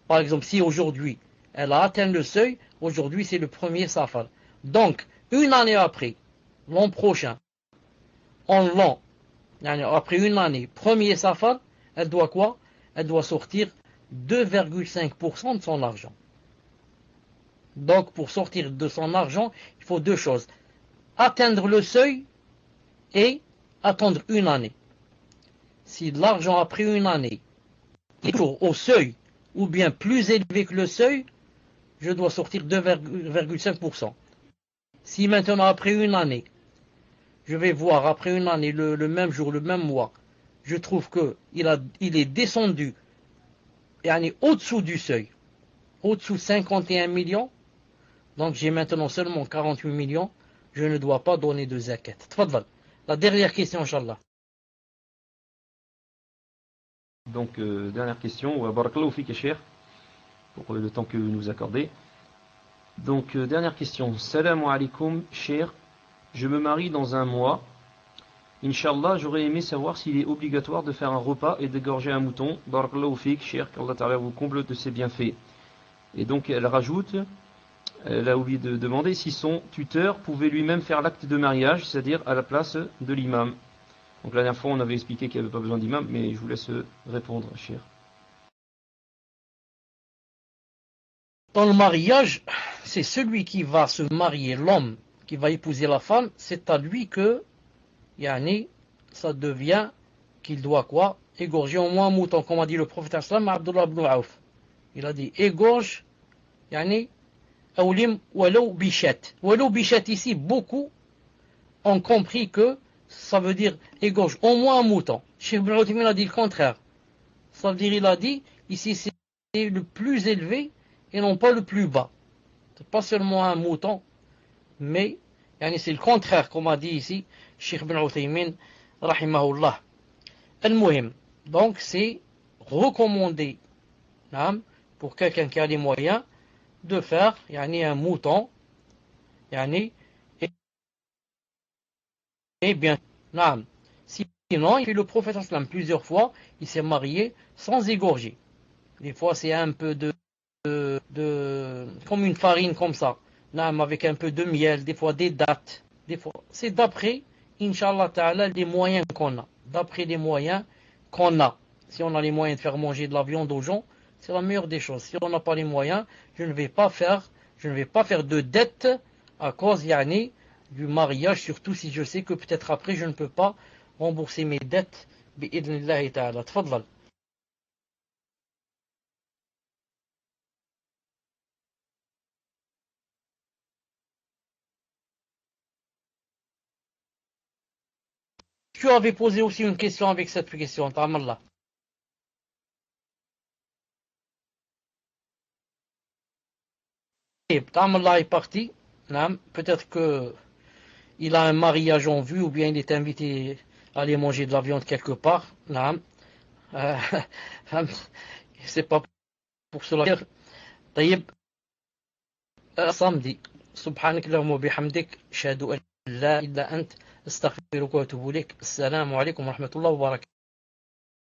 [SPEAKER 1] Par exemple, si aujourd'hui elle a atteint le seuil, aujourd'hui c'est le 1er Safar. Donc, une année après, l'an prochain, après une année, 1er Safar, elle doit quoi? Elle doit sortir 2,5% de son argent. Donc, pour sortir de son argent, il faut deux choses. Atteindre le seuil et attendre une année. Si l'argent après une année est toujours au seuil ou bien plus élevé que le seuil, je dois sortir 2,5%. Si maintenant après une année, je vais voir après une année, le même jour, le même mois, je trouve qu'il est descendu au-dessous du seuil, au-dessous 51 millions, donc j'ai maintenant seulement 48 millions, je ne dois pas donner de zakat. Tfadal. La dernière question, Inch'Allah.
[SPEAKER 4] Donc, dernière question, barakallahu fik cher, pour le temps que vous nous accordez. Donc, dernière question. Salam alaikum, cher. Je me marie dans un mois. Inch'Allah, j'aurais aimé savoir s'il est obligatoire de faire un repas et d'égorger un mouton. Barakallahu fik, cher, qu'Allah Ta'ala vous comble de ses bienfaits. Et donc, elle rajoute, elle a oublié de demander si son tuteur pouvait lui-même faire l'acte de mariage, c'est-à-dire à la place de l'imam. Donc la dernière fois, on avait expliqué qu'il n'y avait pas besoin d'imam, mais je vous laisse répondre, cher.
[SPEAKER 1] Dans le mariage, c'est celui qui va se marier, l'homme qui va épouser la femme, c'est à lui que, ça devient qu'il doit quoi? Égorger au moins un mouton, comme a dit le prophète sallam, Abdullah ibn Auf. Il a dit, égorge, awlim walaw bichat. Walaw bichat ici, beaucoup ont compris que ça veut dire égorge au moins un mouton. Cheikh Ibn Uthaymin a dit le contraire. Ça veut dire, il a dit, ici c'est le plus élevé et non pas le plus bas. C'est pas seulement un mouton, mais c'est le contraire, comme a dit ici Cheikh Ibn Uthaymin, rahimahullah. Al-Muhim. Donc c'est recommandé pour quelqu'un qui a les moyens de faire un mouton et bien sinon le prophète sallam plusieurs fois il s'est marié sans égorger. Des fois c'est un peu de comme une farine comme ça, avec un peu de miel, des fois des dattes, des fois c'est d'après Inch'Allah ta'ala les moyens qu'on a, d'après les moyens qu'on a. Si on a les moyens de faire manger de la viande aux gens, c'est la meilleure des choses. Si on n'a pas les moyens, je ne vais pas faire de dette à cause yani, du mariage, surtout si je sais que peut-être après je ne peux pas rembourser mes dettes. Bi'idnillahi ta'ala. Tfadlal. Tu avais posé aussi une question avec cette question, Ta'amallah. Ta'amallah est parti. Peut-être que il a un mariage en vue ou bien il est invité à aller manger de la viande quelque part. C'est pas pour cela. طيب samedi. سبحانك اللهم وبحمدك أشهد أن لا إله إلا أنت أستغفرك وأتوب إليك. السلام عليكم ورحمة الله وبركاته.